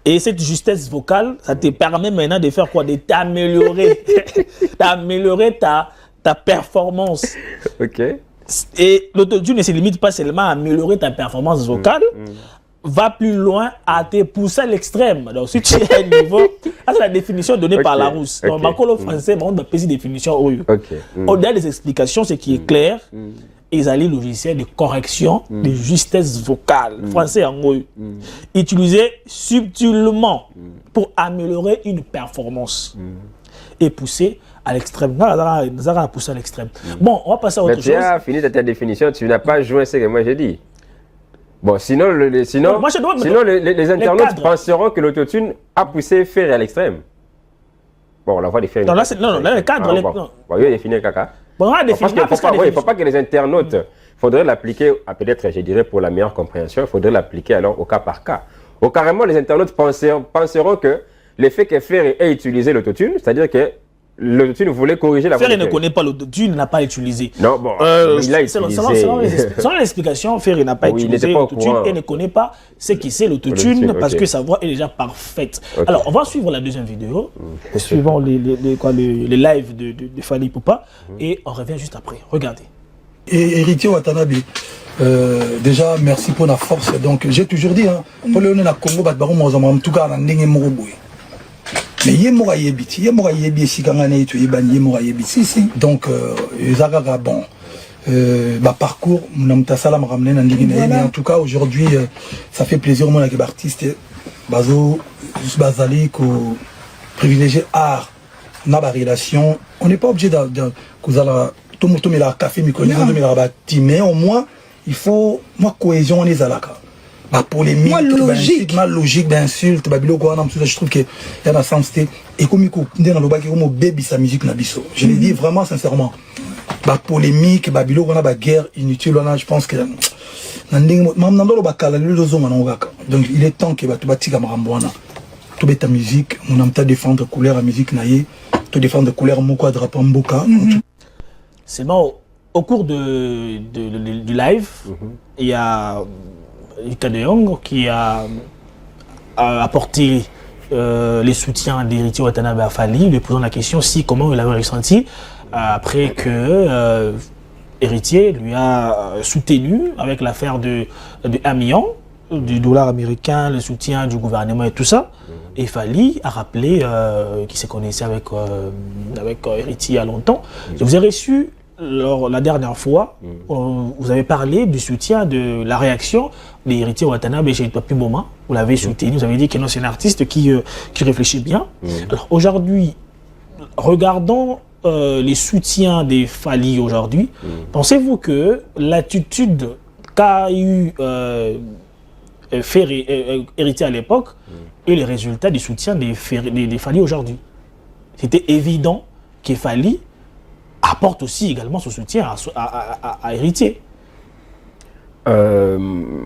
Et cette justesse vocale, ça te permet maintenant de faire quoi? De t'améliorer. D'améliorer ta performance. Ok. Et l'autotune ne se limite pas seulement à améliorer ta performance vocale, va plus loin à te pousser à l'extrême. Donc si tu es à un niveau, c'est la définition donnée par Larousse. Donc le français, on a une définition. Au-delà des explications, ce qui est clair, ils allaient logiciel de correction de justesse vocale, français en gros, utilisé subtilement pour améliorer une performance et pousser à l'extrême. Nous allons pousser à l'extrême. Bon, on va passer à autre chose. Tu as fini ta définition, tu n'as pas joué ce que moi j'ai dit. Bon, sinon les internautes penseront que l'autotune a poussé Ferré à l'extrême. Bon, on la voit des Ferré. Non, là, le cadre. Il a défini caca. Bon, il ne faut pas que les internautes, il faudrait l'appliquer, peut-être, je dirais, pour la meilleure compréhension, il faudrait l'appliquer alors au cas par cas. Ou carrément, les internautes penseront que l'effet que Ferré ait utilisé l'autotune, c'est-à-dire que l'autotune voulait corriger la voix. Ferré ne connaît pas l'autotune, n'a pas utilisé. Non, bon, il l'a utilisé. Selon l'explication, Ferré n'a pas utilisé l'autotune et ne connaît pas ce qui c'est l'autotune parce que sa voix est déjà parfaite. Alors, on va suivre la deuxième vidéo, suivant les lives de Fally Ipupa, et on revient juste après. Regardez. Et Héritier Watanabe, déjà, merci pour la force. Donc, j'ai toujours dit, pour le Congo, en tout cas, mais yemora yebiti sikangane tu yeban yemora yebiti si donc ezaka bon parcours munamta salam ramener na ndingi mais en tout cas aujourd'hui ça fait plaisir mon avec artiste bazo bazali ko privilégier art na ba relation on n'est pas obligé de kozala tout muto mela café mi connaît de mela ba mais au moins il faut moi cohésion les alaka. Ma polémique, ma logique d'insulte, je trouve qu'il y a un sens. Et comme il y a un baby sa musique nabiso. Je l'ai dit vraiment sincèrement. Ma polémique, ma guerre inutile, je pense que donc il est temps que tu tout ta musique, on aime défendre couleur à musique naïe, tu défendre couleur moko drapeau mboka. C'est bon. Au cours du live, il y a Lucas de Jong qui a apporté les soutiens d'Héritier Watanabe à Fally, lui posant la question comment il avait ressenti après que Héritier lui a soutenu avec l'affaire de 1 million du dollar américain, le soutien du gouvernement et tout ça. Et Fally a rappelé qu'il se connaissait avec Héritier il y a longtemps. Je vous ai reçu la dernière fois, vous avez parlé du soutien, de la réaction des héritiers Watanabe chez Papi Boma. Vous l'avez soutenu, vous avez dit que non, c'est un artiste qui réfléchit bien. Alors aujourd'hui, regardons les soutiens des Fally aujourd'hui. Pensez-vous que l'attitude qu'a eu héritier à l'époque et les résultats du soutien des Fally aujourd'hui? C'était évident qu'il Fally apporte aussi également son soutien à héritier.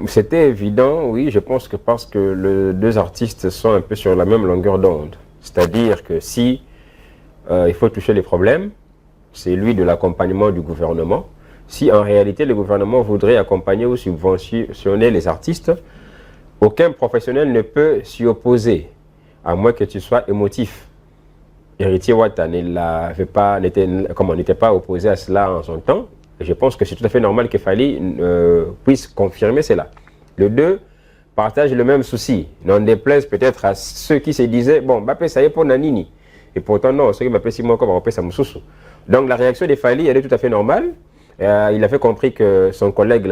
C'était évident, oui, je pense que parce que les deux artistes sont un peu sur la même longueur d'onde. C'est-à-dire que si il faut toucher les problèmes, c'est lui de l'accompagnement du gouvernement. Si en réalité le gouvernement voudrait accompagner ou subventionner les artistes, aucun professionnel ne peut s'y opposer, à moins que tu sois émotif. Héritier Wata n'était pas opposé à cela en son temps. Et je pense que c'est tout à fait normal que Fally puisse confirmer cela. Les deux partagent le même souci. N'en déplaise peut-être à ceux qui se disaient, bon, Mbappé, ça y est pour Nanini. Et pourtant, non, ceux qui Mbappé, si moi, comme Mbappé, ça me soucie. Donc la réaction de Fally, elle est tout à fait normale. Il avait compris que son collègue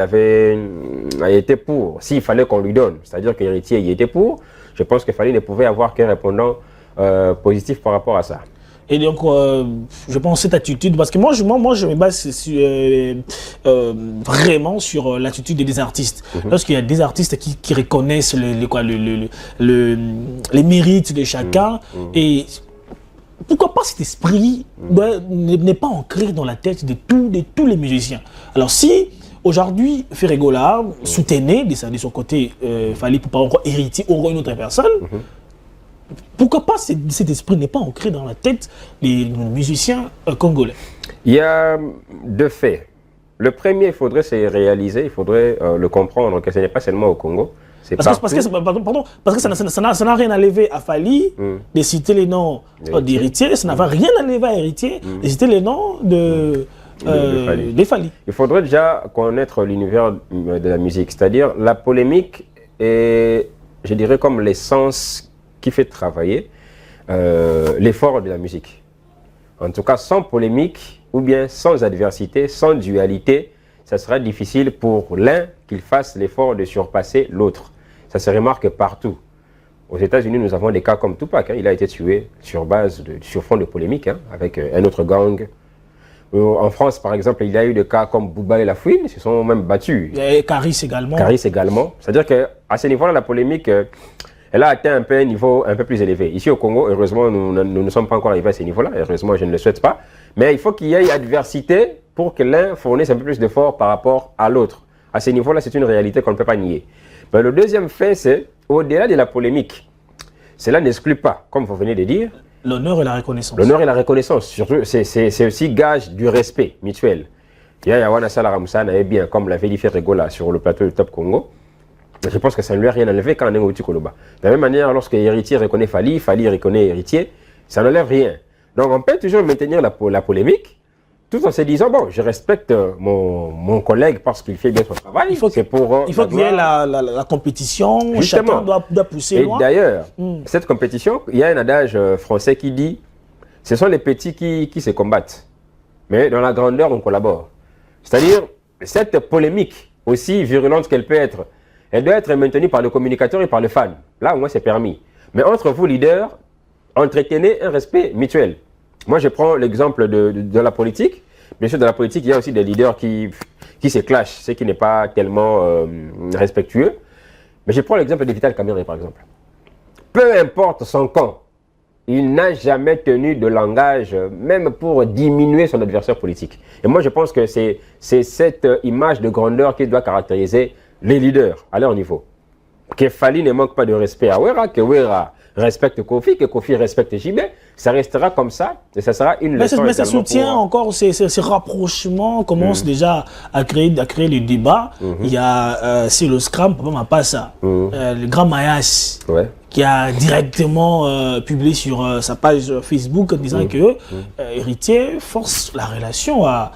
a été pour, s'il fallait qu'on lui donne. C'est-à-dire que l'héritier y était pour. Je pense que Fally ne pouvait avoir qu'un répondant positif par rapport à ça. Et donc, je pense cette attitude, parce que moi je me base vraiment sur l'attitude des artistes. Lorsqu'il y a des artistes qui reconnaissent les mérites de chacun, et pourquoi pas cet esprit n'est pas ancré dans la tête de tous les musiciens. Alors si aujourd'hui Ferregola soutenait de son côté Fally pour pas encore hériter ou une autre personne, pourquoi pas cet esprit n'est pas ancré dans la tête des musiciens congolais? Il y a deux faits. Le premier, il faudrait se réaliser, il faudrait le comprendre que ce n'est pas seulement au Congo. Parce que ça n'a rien à lever à Fally de citer les noms d'héritiers, ça n'a rien à lever à héritier de citer les noms de Fally. Il faudrait déjà connaître l'univers de la musique, c'est-à-dire la polémique est, je dirais, comme l'essence qui fait travailler l'effort de la musique. En tout cas, sans polémique ou bien sans adversité, sans dualité, ça sera difficile pour l'un qu'il fasse l'effort de surpasser l'autre. Ça se remarque partout. Aux États-Unis, nous avons des cas comme Tupac. Il a été tué sur fond de polémique avec un autre gang. En France, par exemple, il y a eu des cas comme Booba et La Fouine, ils se sont même battus. Et Caris également. Caris également. C'est-à-dire qu'à ce niveau-là, la polémique, elle a atteint un niveau un peu plus élevé. Ici au Congo, heureusement, nous ne sommes pas encore arrivés à ce niveau-là. Heureusement, je ne le souhaite pas. Mais il faut qu'il y ait adversité pour que l'un fournisse un peu plus d'efforts par rapport à l'autre. À ce niveau-là, c'est une réalité qu'on ne peut pas nier. Mais le deuxième fait, c'est au-delà de la polémique. Cela n'exclut pas, comme vous venez de dire, l'honneur et la reconnaissance. L'honneur et la reconnaissance, surtout, c'est aussi gage du respect mutuel. Yawana Salaramoussana est bien, comme l'avait dit Ferregola sur le plateau du Top Congo. Je pense que ça ne lui a rien enlevé quand on est au Tikoloba. De la même manière, lorsque héritier reconnaît Fally, Fally reconnaît héritier, ça n'enlève rien. Donc on peut toujours maintenir la polémique, tout en se disant, bon, je respecte mon collègue parce qu'il fait bien son travail. Il faut qu'il y ait la compétition, justement. Chacun doit pousser loin. Et d'ailleurs, cette compétition, il y a un adage français qui dit, ce sont les petits qui se combattent, mais dans la grandeur, on collabore. C'est-à-dire, cette polémique, aussi virulente qu'elle peut être, elle doit être maintenue par le communicateur et par le fan. Là, au moins, c'est permis. Mais entre vous, leaders, entretenez un respect mutuel. Moi, je prends l'exemple de la politique. Bien sûr, dans la politique, il y a aussi des leaders qui se clashent, ce qui n'est pas tellement respectueux. Mais je prends l'exemple de Vital Kamerhe, par exemple. Peu importe son camp, il n'a jamais tenu de langage, même pour diminuer son adversaire politique. Et moi, je pense que c'est cette image de grandeur qui doit caractériser les leaders à leur niveau. Que Fally ne manque pas de respect à Wera, que Wera respecte Kofi, que Kofi respecte JB, ça restera comme ça et ça sera une leçon. Mais ce soutien encore, ces rapprochements commencent déjà à créer le débat. Il y a c'est le Scrum, Papa Mapassa, le grand Mayas, qui a directement publié sur sa page Facebook en disant que Héritier force la relation à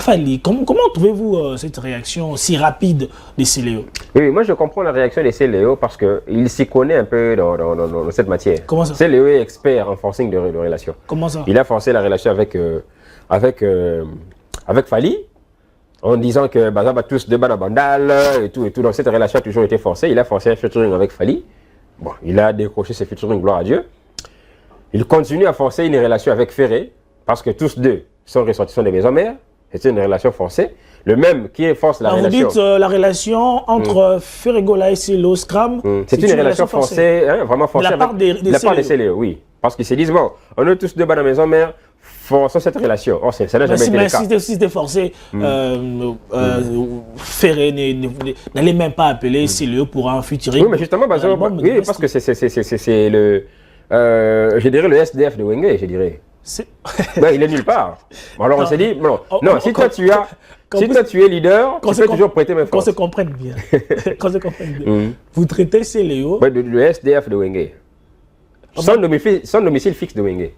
Fally. Comment trouvez-vous cette réaction si rapide de Céléo? Oui, moi je comprends la réaction de Céléo parce qu'il s'y connaît un peu dans cette matière. Comment ça? Céléo est expert en forcing de relation. Comment ça? Il a forcé la relation avec Fally, en disant que bah, tous deux bandes bandales et tout. Donc cette relation a toujours été forcée. Il a forcé un featuring avec Fally. Bon, il a décroché ses featuring, gloire à Dieu. Il continue à forcer une relation avec Ferré, parce que tous deux sont ressortissants des maisons mères. C'est une relation forcée. Le même qui force la relation. Vous dites la relation entre Ferregola et Céléo Scram. C'est une relation forcée, hein, vraiment forcée. De la part de Céléo, oui. Parce qu'ils se disent, bon, on est tous deux bandes à la maison mère. Forçons cette relation. Oh, ça n'a jamais été le cas. Si c'était forcé, Ferré n'allait même pas appeler Céléo pour un featuring. Oui, mais justement, oui, parce que c'est le, je dirais le SDF de Wenge, je dirais. Ben, il est nulle part. Alors on s'est dit, non, si toi tu es leader, tu peux toujours prêter main forte. Qu'on se comprenne bien. Vous traitez Céléo. Ben, le SDF de Wenge. Sans domicile fixe de Wenge.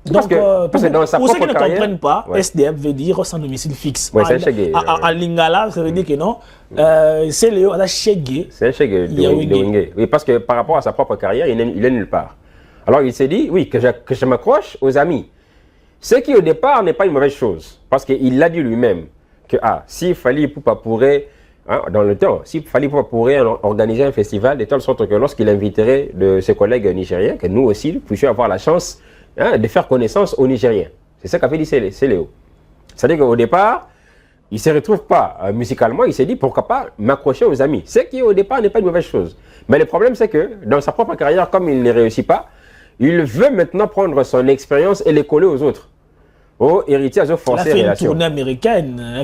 Donc, parce que dans sa pour ceux qui ne carrière, comprennent pas, SDF veut dire sans domicile fixe. Ouais, c'est un chèque. En lingala, ça veut dire que non. C'est Léo, un chèque. C'est un chèque de Wenge. Oui, parce que par rapport à sa propre carrière, il est nulle part. Alors il s'est dit, oui, que je m'accroche aux amis. Ce qui au départ n'est pas une mauvaise chose. Parce qu'il l'a dit lui-même que si Fally Ipupa pourrait, dans le temps, si Fally Ipupa pourrait organiser un festival de telle sorte que lorsqu'il inviterait de ses collègues nigériens, que nous aussi nous puissions avoir la chance de faire connaissance aux Nigériens. C'est ça qu'a fait dit Céléo. C'est-à-dire qu'au départ, il ne se retrouve pas musicalement, il s'est dit pourquoi pas m'accrocher aux amis. Ce qui au départ n'est pas une mauvaise chose. Mais le problème c'est que dans sa propre carrière, comme il ne réussit pas, il veut maintenant prendre son expérience et les coller aux autres. Au héritier, à forcer il a fait une tournée américaine,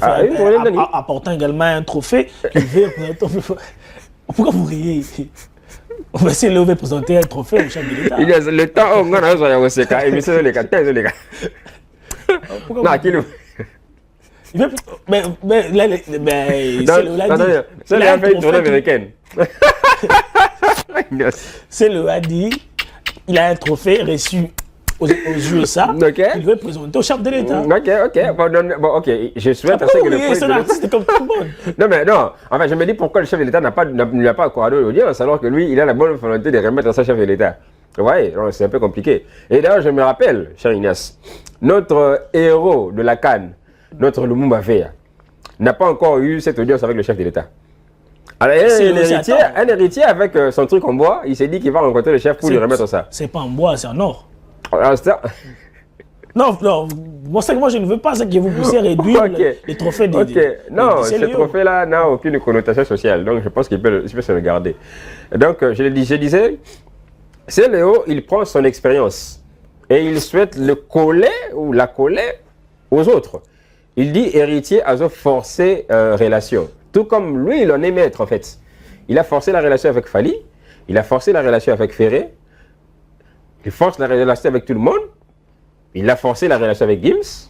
apportant également un trophée. Pourquoi vous riez? On va essayer de présenter un trophée au chef de l'État. Il y a le temps où on a aussi et mais c'est les gars, les gars. Non, qui le. C'est la fait une tournée américaine. C'est le a dit, il a un trophée reçu aux USA, il veut présenter au chef de l'État. Ok, je souhaite à ce que le c'est un artiste comme tout le monde. Non, mais non, enfin, je me dis pourquoi le chef de l'État ne lui a pas accordé l'audience alors que lui, il a la bonne volonté de remettre à sa chef de l'État. Ouais, c'est un peu compliqué. Et d'ailleurs, je me rappelle, cher Ignace, notre héros de la CAN, notre Lumumba Veya, n'a pas encore eu cette audience avec le chef de l'État. Alors, un héritier avec son truc en bois, il s'est dit qu'il va rencontrer le chef pour lui remettre ça. C'est pas en bois, c'est en or. Alors, ça... Non, moi je ne veux pas que vous puissiez réduire les trophées des non, ce trophée-là n'a aucune connotation sociale, donc je pense qu'il peut se le garder. Donc, je disais, Céléo, il prend son expérience et il souhaite le coller ou la coller aux autres. Il dit héritier à forcer relation. Tout comme lui, il en est maître en fait. Il a forcé la relation avec Fally, il a forcé la relation avec Ferré, il force la relation avec tout le monde. Il a forcé la relation avec Gims,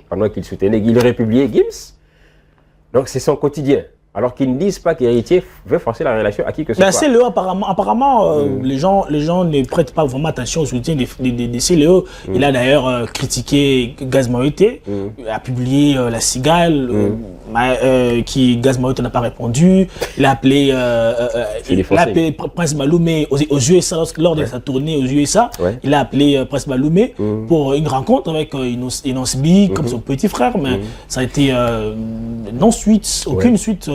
pendant qu'il soutenait, il républiait Gims. Donc c'est son quotidien. Alors qu'ils ne disent pas qu'héritier veut forcer la relation à qui que ce soit. Céléo, apparemment les gens ne prêtent pas vraiment attention au soutien de Céléo. Il a d'ailleurs critiqué Gaz Moïté, a publié La Cigale, Gaz Moïté n'a pas répondu. Il a appelé, Prince Maloumé aux USA, lors de sa tournée aux USA. Il a appelé Prince Maloumé pour une rencontre avec Inos B, comme son petit frère, mais ça a été non suite, aucune suite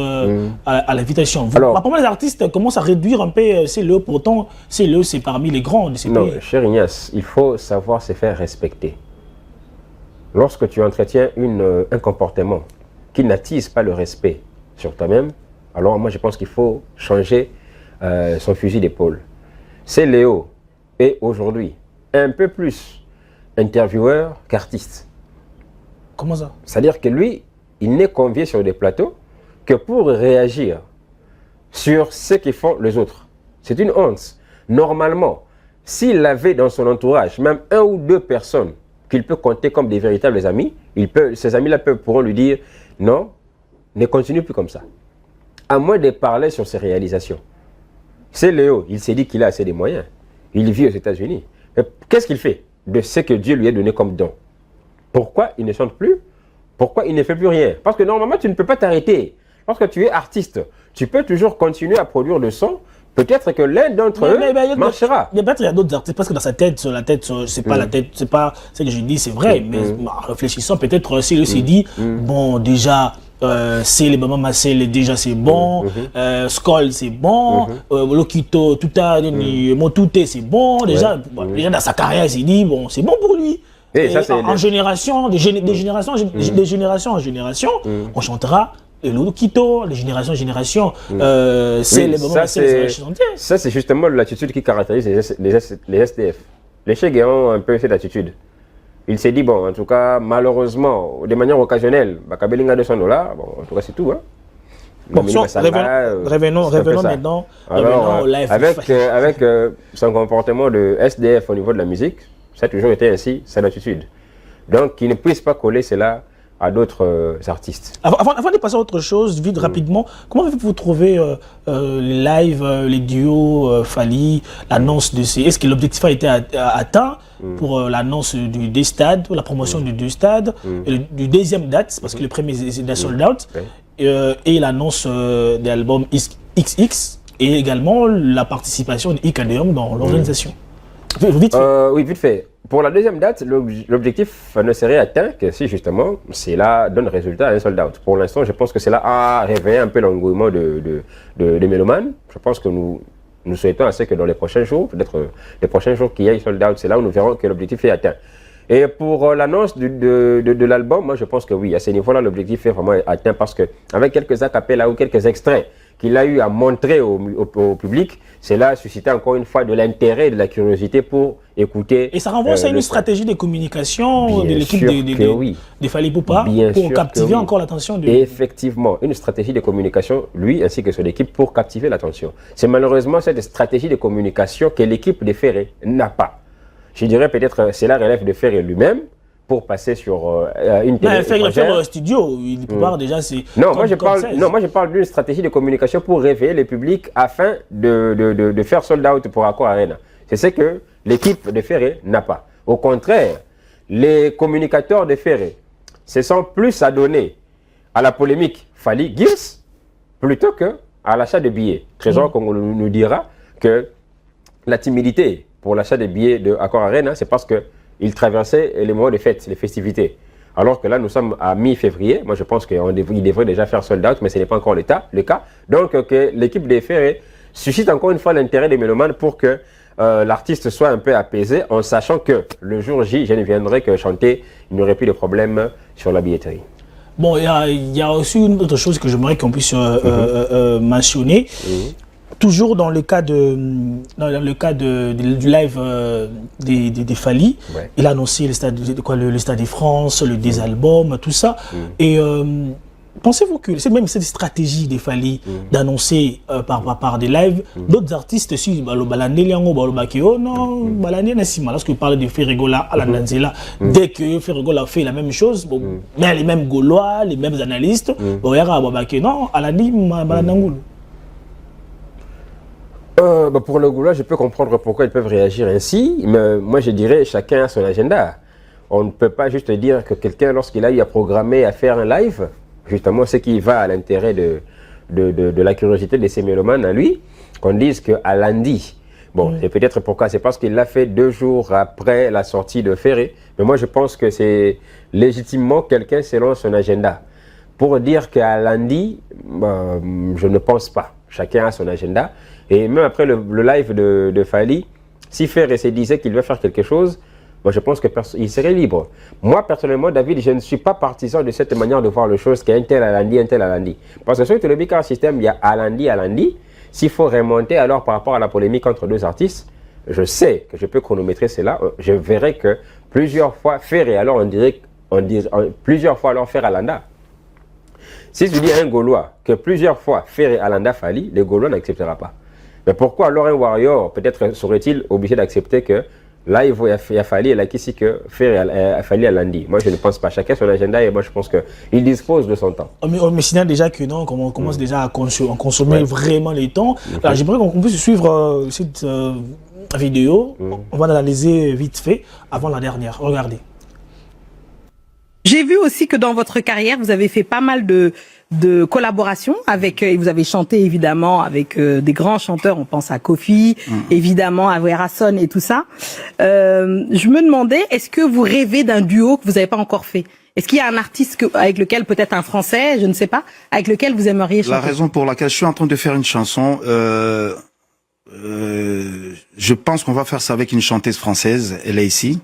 à l'invitation. Apparemment, les artistes commencent à réduire un peu Céléo, pourtant Céléo c'est parmi les grands de ces pays. Non, cher Ignace, il faut savoir se faire respecter. Lorsque tu entretiens un comportement qui n'attise pas le respect sur toi-même, alors moi je pense qu'il faut changer son fusil d'épaule. Céléo est aujourd'hui un peu plus intervieweur qu'artiste. Comment ça? C'est-à-dire que lui, il n'est convié sur des plateaux que pour réagir sur ce que font les autres. C'est une honte. Normalement, s'il avait dans son entourage même 1 ou 2 personnes qu'il peut compter comme des véritables amis, ces amis-là pourront lui dire non, ne continue plus comme ça. À moins de parler sur ses réalisations. C'est Léo, il s'est dit qu'il a assez de moyens. Il vit aux États-Unis. Qu'est-ce qu'il fait de ce que Dieu lui a donné comme don? Pourquoi il ne chante plus? Pourquoi il ne fait plus rien? Parce que normalement, tu ne peux pas t'arrêter. Lorsque tu es artiste, tu peux toujours continuer à produire le son. Peut-être que l'un d'entre eux marchera. Il y a d'autres artistes, parce que dans sa tête, c'est pas la tête, c'est pas ce que je dis, c'est vrai. Mais en réfléchissant, peut-être s'il s'est dit, bon, déjà, c'est les Baba Massel, déjà c'est bon, Skoll c'est bon, Lokito, Motute c'est bon, déjà dans sa carrière, il s'est dit, bon, c'est bon pour lui. Et ça, en génération, des générations en génération, on chantera. Et Lokito, de génération en génération, c'est les Baba Massel, ça c'est justement l'attitude qui caractérise les SDF. Les Chegues ont un peu cette attitude. Il s'est dit, bon, en tout cas, malheureusement, de manière occasionnelle, Bakabelinga $200, bon, en tout cas, c'est tout. Hein. Bon, revenons maintenant au live. Avec son comportement de SDF au niveau de la musique, ça a toujours été ainsi, sa attitude. Donc, qu'il ne puisse pas coller cela à d'autres artistes. Avant de passer à autre chose, vite, rapidement, comment avez-vous trouvé les lives, les duos, Fally, l'annonce de ces... Est-ce que l'objectif a été atteint pour l'annonce du D-Stade, la promotion du D-Stade, du deuxième date, parce que le premier est sold out, et l'annonce de l'album XX, et également la participation de Ikadeum dans l'organisation. Vite fait. Oui, vite fait. Pour la deuxième date, l'objectif ne serait atteint que si justement cela donne résultat à un sold out. Pour l'instant, je pense que cela a réveillé un peu l'engouement des mélomanes. Je pense que nous souhaitons assez que dans les prochains jours, peut-être les prochains jours qu'il y ait sold out, c'est là où nous verrons que l'objectif est atteint. Et pour l'annonce de l'album, moi je pense que oui, à ce niveau-là, l'objectif est vraiment atteint parce que avec quelques acapellas ou quelques extraits qu'il a eu à montrer au public, cela a suscité encore une fois de l'intérêt et de la curiosité pour écouter. Et ça renvoie à une stratégie de communication de l'équipe de Fally Ipupa pour captiver encore l'attention de... Effectivement, une stratégie de communication, lui ainsi que son équipe, pour captiver l'attention. C'est malheureusement cette stratégie de communication que l'équipe de Ferré n'a pas. Je dirais peut-être cela relève de Ferré lui-même, pour passer sur une télé faire studio, il peut pas déjà c'est... Non, moi je parle d'une stratégie de communication pour réveiller le public afin de faire sold out pour Accor Arena. C'est ce que l'équipe de Ferré n'a pas. Au contraire, les communicateurs de Ferré se sont plus adonnés à la polémique Fally-Gims plutôt qu'à l'achat de billets. Trésor qu'on nous dira que la timidité pour l'achat des billets de Accor Arena, c'est parce que il traversait les moments de fête, les festivités. Alors que là, nous sommes à mi-février. Moi, je pense qu'il devrait déjà faire sold out, mais ce n'est pas encore le cas. Donc, que l'équipe des Ferré suscite encore une fois l'intérêt des mélomanes pour que l'artiste soit un peu apaisé, en sachant que le jour J, je ne viendrai que chanter, il n'y aurait plus de problème sur la billetterie. Bon, il y a aussi une autre chose que j'aimerais qu'on puisse mentionner. Toujours dans le cas du live des Fally, il a annoncé le Stade de France, le des albums, tout ça. Et pensez-vous que c'est même cette stratégie des Fally d'annoncer par des lives, d'autres artistes aussi, lorsque parle de Ferregola à la Nanzela, dès que Ferregola fait la même chose, mais les mêmes Gaulois, les mêmes analystes, non, à la Malanangoul. Pour le Goulois, je peux comprendre pourquoi ils peuvent réagir ainsi, mais moi je dirais chacun a son agenda. On ne peut pas juste dire que quelqu'un, lorsqu'il a eu à programmer, à faire un live, justement ce qui va à l'intérêt de la curiosité de ces mélomanes à lui, qu'on dise qu'à lundi, bon, c'est peut-être pourquoi, c'est parce qu'il l'a fait 2 jours après la sortie de Ferré, mais moi je pense que c'est légitimement quelqu'un selon son agenda. Pour dire qu'à lundi, je ne pense pas. Chacun a son agenda. Et même après le live de Fally, si Ferré se disait qu'il veut faire quelque chose, moi je pense qu'il serait libre. Moi personnellement, David, je ne suis pas partisan de cette manière de voir les choses, qu'il y a un tel à lundi, un tel à lundi. Parce que sur le Télébicar système, il y a à lundi. S'il faut remonter alors par rapport à la polémique entre 2 artistes, je sais que je peux chronométrer cela. Je verrai que plusieurs fois Ferré, alors on dirait plusieurs fois alors faire Alanda. Si je dis à un Gaulois que plusieurs fois Ferré, Alanda, Fally, les Gaulois n'acceptera pas. Mais pourquoi alors un Warrior, peut-être serait-il obligé d'accepter que Là, il a fallu la ici que faire a fallu à lundi. Moi, je ne pense pas. Chacun son agenda et moi, je pense qu'il dispose de son temps. Mais sinon, déjà que non, on commence déjà à consommer vraiment les temps. Alors, j'aimerais qu'on puisse suivre cette vidéo. On va l'analyser vite fait avant la dernière. Regardez. J'ai vu aussi que dans votre carrière, vous avez fait pas mal de collaborations avec, et vous avez chanté évidemment avec des grands chanteurs, on pense à Kofi, évidemment à Werason et tout ça. Je me demandais, est-ce que vous rêvez d'un duo que vous n'avez pas encore fait? Est-ce qu'il y a un artiste avec lequel, peut-être un Français, je ne sais pas, avec lequel vous aimeriez chanter? La raison pour laquelle je suis en train de faire une chanson, je pense qu'on va faire ça avec une chanteuse française, elle est ici.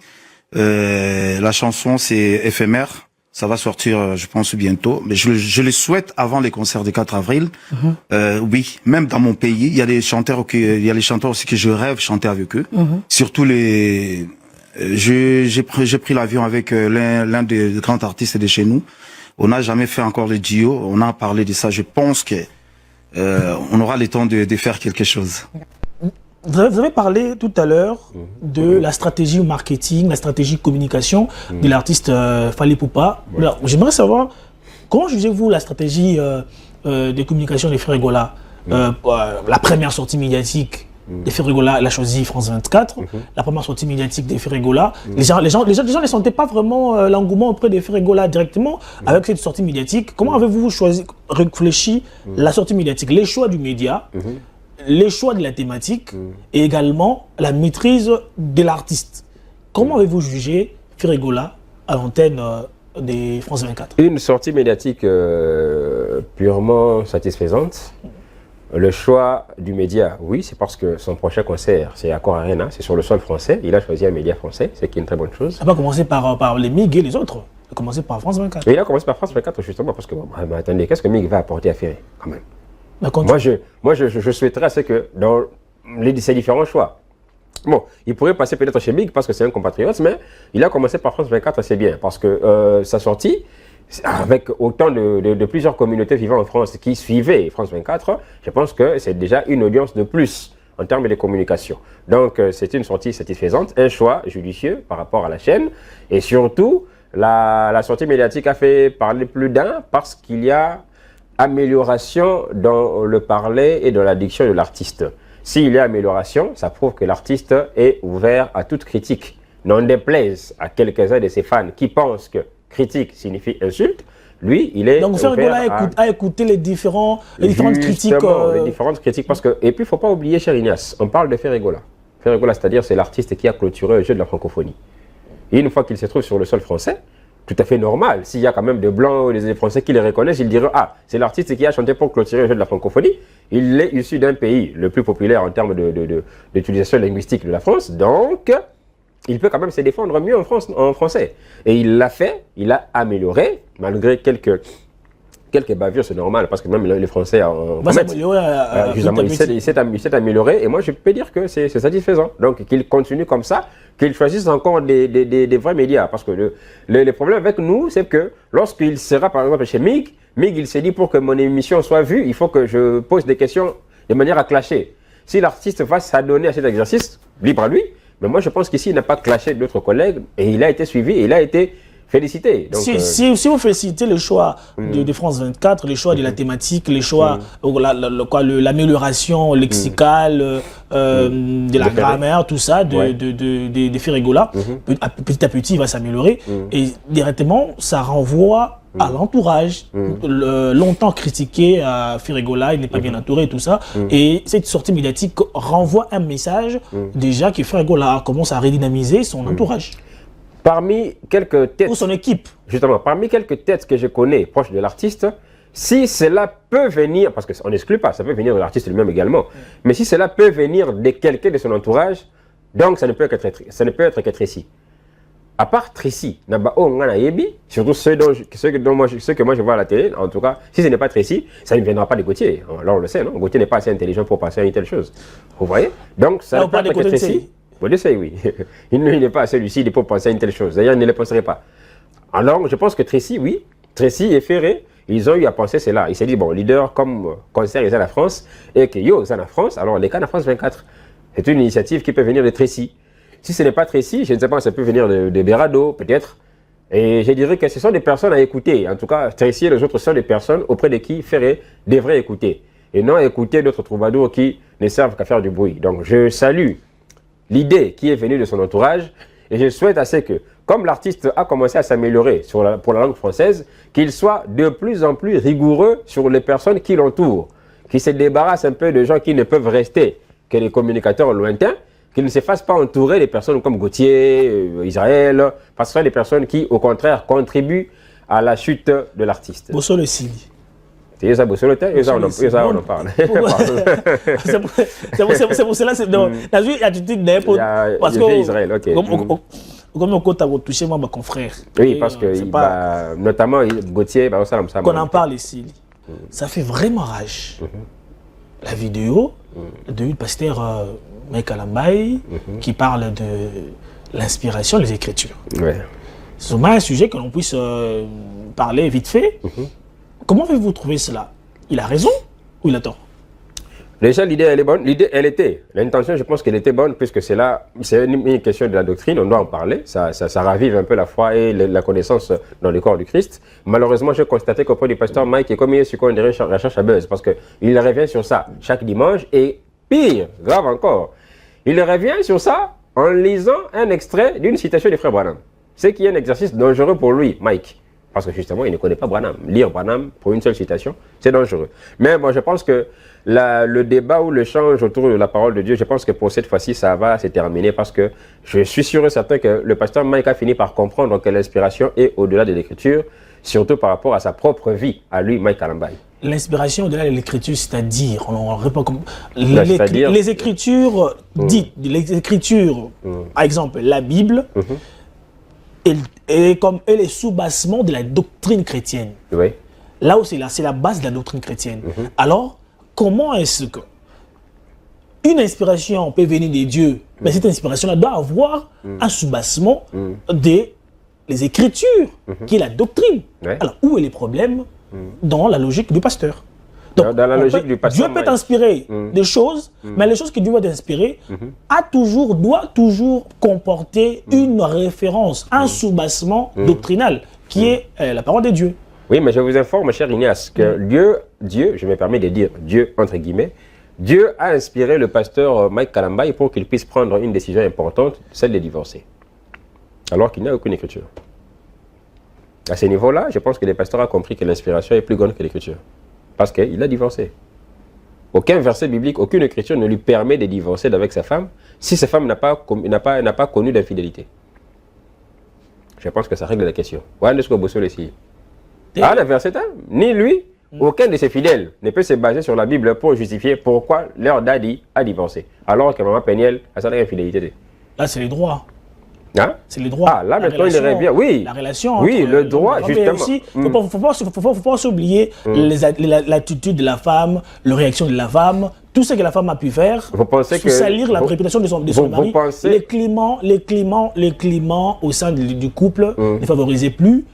La chanson c'est éphémère. Ça va sortir, je pense, bientôt. Mais je le souhaite avant les concerts du 4 avril. Oui, même dans mon pays, il y a des chanteurs aussi que je rêve chanter avec eux. Surtout j'ai pris l'avion avec l'un des grands artistes de chez nous. On n'a jamais fait encore le duo. On a parlé de ça. Je pense que on aura le temps de faire quelque chose. Vous avez parlé tout à l'heure de la stratégie marketing, la stratégie communication de l'artiste Fally Ipupa. J'aimerais savoir, comment jugez-vous la stratégie de communication de Ferregola? La première sortie médiatique de Ferregola, elle a choisi France 24. La première sortie médiatique de Ferregola, les gens ne sentaient pas vraiment l'engouement auprès de Ferregola directement avec cette sortie médiatique. Comment avez-vous réfléchi la sortie médiatique, les choix du média, les choix de la thématique et également la maîtrise de l'artiste? Comment avez-vous jugé Ferregola à l'antenne des France 24? Une sortie médiatique purement satisfaisante. Le choix du média, oui, c'est parce que son prochain concert, c'est à Accor Arena, c'est sur le sol français. Il a choisi un média français, c'est une très bonne chose. Ça va commencer par les MIG et les autres. Il a commencé par France 24. Mais il a commencé par France 24 justement parce que, mais attendez, qu'est-ce que MIG va apporter à Ferré quand même? Moi, je souhaiterais que dans ces différents choix, bon, il pourrait passer peut-être chez MIG parce que c'est un compatriote, mais il a commencé par France 24, c'est bien, parce que sa sortie, avec autant de plusieurs communautés vivant en France qui suivaient France 24, je pense que c'est déjà une audience de plus en termes de communication. Donc, c'est une sortie satisfaisante, un choix judicieux par rapport à la chaîne, et surtout, la sortie médiatique a fait parler plus d'un parce qu'il y a amélioration dans le parler et dans la diction de l'artiste. S'il y a amélioration, ça prouve que l'artiste est ouvert à toute critique. N'en déplaise à quelques-uns de ses fans qui pensent que critique signifie insulte, lui, il est donc Ferregola a écouté les différentes critiques. Les différentes critiques, parce que, et puis il ne faut pas oublier, cher Ignace, on parle de Ferregola. Ferregola, c'est-à-dire c'est l'artiste qui a clôturé le jeu de la francophonie. Et une fois qu'il se trouve sur le sol français, tout à fait normal. S'il y a quand même des Blancs ou des Français qui les reconnaissent, ils diront « Ah, c'est l'artiste qui a chanté pour clôturer le jeu de la francophonie. Il est issu d'un pays le plus populaire en termes d'utilisation linguistique de la France. Donc, il peut quand même se défendre mieux en français. » Et il l'a fait, il a amélioré, malgré quelques bavures, c'est normal, parce que même les Français en commettent. Il s'est amélioré, et moi je peux dire que c'est satisfaisant. Donc qu'il continue comme ça, qu'il choisisse encore des vrais médias. Parce que le problème avec nous, c'est que lorsqu'il sera par exemple chez MIG, il s'est dit pour que mon émission soit vue, il faut que je pose des questions de manière à clasher. Si l'artiste va s'adonner à cet exercice, libre à lui, mais moi je pense qu'ici il n'a pas clashé d'autres collègues, et il a été suivi, et il a été félicité. Donc, si vous félicitez le choix de France 24, le choix de la thématique, le choix, l'amélioration lexicale, de la grammaire, tout ça, de Ferregola, petit à petit, il va s'améliorer. Et directement, ça renvoie à l'entourage, longtemps critiqué à Ferregola, il n'est pas bien entouré, tout ça. Et cette sortie médiatique renvoie un message déjà que Ferregola commence à redynamiser son entourage. Parmi quelques têtes... Ou son équipe. Justement, parmi quelques têtes que je connais proches de l'artiste, si cela peut venir, parce qu'on n'exclut pas, ça peut venir de l'artiste lui-même également, mais si cela peut venir de quelqu'un de son entourage, donc ça ne peut être que Tracy. À part Tracy, surtout ceux que moi je vois à la télé, en tout cas, si ce n'est pas Tracy, ça ne viendra pas de Gauthier. Là on le sait, non? Gauthier n'est pas assez intelligent pour passer à une telle chose. Vous voyez? Donc ça ne peut être que Tracy. Vous le savez, oui. Il n'est pas assez lucide pour penser à une telle chose. D'ailleurs, il ne le penserait pas. Alors, je pense que Tracy, oui, Tracy et Ferré, ils ont eu à penser cela. Il s'est dit, bon, leader comme concert, ils ont la France, et que yo, ils ont la France, alors les cas de France 24. C'est une initiative qui peut venir de Tracy. Si ce n'est pas Tracy, je ne sais pas, ça peut venir de Berado, peut-être. Et je dirais que ce sont des personnes à écouter. En tout cas, Tracy et les autres sont des personnes auprès de qui Ferré devrait écouter. Et non écouter d'autres troubadours qui ne servent qu'à faire du bruit. Donc je salue l'idée qui est venue de son entourage. Et je souhaite assez que, comme l'artiste a commencé à s'améliorer pour la langue française, qu'il soit de plus en plus rigoureux sur les personnes qui l'entourent. Qu'il se débarrasse un peu de gens qui ne peuvent rester que les communicateurs lointains, qu'il ne se fasse pas entourer des personnes comme Gauthier, Israël, parce que ce sont des personnes qui, au contraire, contribuent à la chute de l'artiste. Bosso le Sili. C'est ça, Bosso le on en parle. C'est pour cela, c'est dans l'attitude d'un peu. Parce que, Israël, ok. Comme on compte à vous toucher, moi, mon confrère. Oui, parce que, notamment, Gauthier, qu'on en parle ici. Ça fait vraiment rage. La vidéo du pasteur Mike Kalambaye qui parle de l'inspiration des Écritures. Ouais. C'est souvent un sujet que l'on puisse parler vite fait. Comment avez-vous trouvé cela? Il a raison ou il a tort? Déjà, l'idée, elle est bonne. L'idée, elle était. L'intention, je pense qu'elle était bonne, puisque c'est une question de la doctrine, on doit en parler. Ça ravive un peu la foi et la connaissance dans le corps du Christ. Malheureusement, j'ai constaté qu'auprès du pasteur Mike, et comme il est sur quoi on dirait recherche à buzz, parce qu'il revient sur ça chaque dimanche, et pire, grave encore, il revient sur ça en lisant un extrait d'une citation du frère Branham. Ce qui est un exercice dangereux pour lui, Mike. Parce que justement, il ne connaît pas Branham. Lire Branham pour une seule citation, c'est dangereux. Mais bon, je pense que le débat ou l'échange autour de la parole de Dieu, je pense que pour cette fois-ci, ça va se terminer parce que je suis sûr et certain que le pasteur Mike a fini par comprendre que l'inspiration est au-delà de l'écriture, surtout par rapport à sa propre vie, à lui, Mike Kalambaye. L'inspiration au-delà de l'écriture, c'est-à-dire, on répond comme les écritures dites, les écritures, par exemple, la Bible, et comme elle est sous-bassement de la doctrine chrétienne. Oui. Là où c'est la base de la doctrine chrétienne. Alors, comment est-ce que une inspiration peut venir des dieux, mais cette inspiration-là doit avoir un sous-bassement des Écritures, qui est la doctrine. Ouais. Alors, où est le problème dans la logique du pasteur? Donc, dans la logique du pasteur, Dieu peut t'inspirer des choses, mais les choses que Dieu va t'inspirer doit toujours comporter une référence, un sous-bassement doctrinal, qui est la parole de Dieu. Oui, mais je vous informe, cher Ignace, que Dieu, je me permets de dire Dieu entre guillemets, Dieu a inspiré le pasteur Mike Kalambaye pour qu'il puisse prendre une décision importante, celle de divorcer. Alors qu'il n'y a aucune écriture. À ce niveau-là, je pense que le pasteur a compris que l'inspiration est plus grande que l'écriture. Parce qu'il a divorcé. Aucun verset biblique, aucune écriture ne lui permet de divorcer avec sa femme si sa femme n'a pas connu d'infidélité. Je pense que ça règle la question. Ah, le verset, ni lui, aucun de ses fidèles ne peut se baser sur la Bible pour justifier pourquoi leur daddy a divorcé. Alors que maman Péniel a sa infidélité. Là, c'est les droits. Hein? C'est les droits. Ah, là, maintenant, il revient. Oui. La relation. Oui, le droit, justement. Il ne faut pas s'oublier l'attitude de la femme, la réaction de la femme, tout ce que la femme a pu faire. Vous pensez que salir la réputation de son mari. Les climents au sein du couple ne favorisaient plus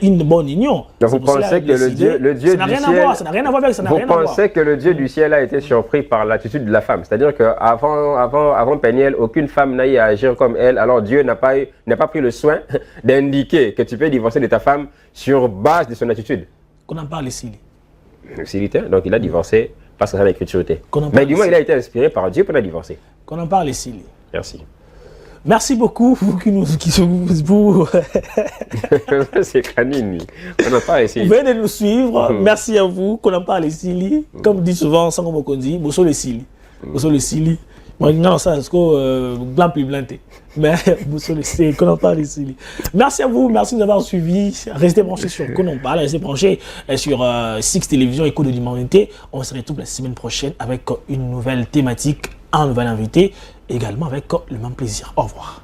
une bonne union. Donc vous pensez que le Dieu du ciel... Ça n'a rien à voir avec ça. Vous pensez que le Dieu du ciel a été surpris par l'attitude de la femme. C'est-à-dire qu'avant Péniel, aucune femme n'a eu à agir comme elle. Alors Dieu n'a pas pris le soin d'indiquer que tu peux divorcer de ta femme sur base de son attitude. Qu'on en parle ici. Donc il a divorcé parce que ça a l'écriture. Mais du moins, il a été inspiré par Dieu pour la divorcer. Qu'on en parle ici. Merci. Merci beaucoup, vous c'est canine. On en parle ici. Vous venez de nous suivre. Merci à vous. Qu'on en parle ici. Comme dit souvent, sans qu'on dit, Bosso le Sili. Bosso le Sili. Moi, non, ça, c'est blanc plus blanté. Mais Bosso le Sili, qu'on en parle ici. Merci à vous. Merci de nous avoir suivis. Restez branchés sur Qu'on en parle. Restez branchés sur Six Télévision, Écho de l'Humanité. On se retrouve la semaine prochaine avec une nouvelle thématique, un nouvel invité. Également avec le même plaisir. Au revoir.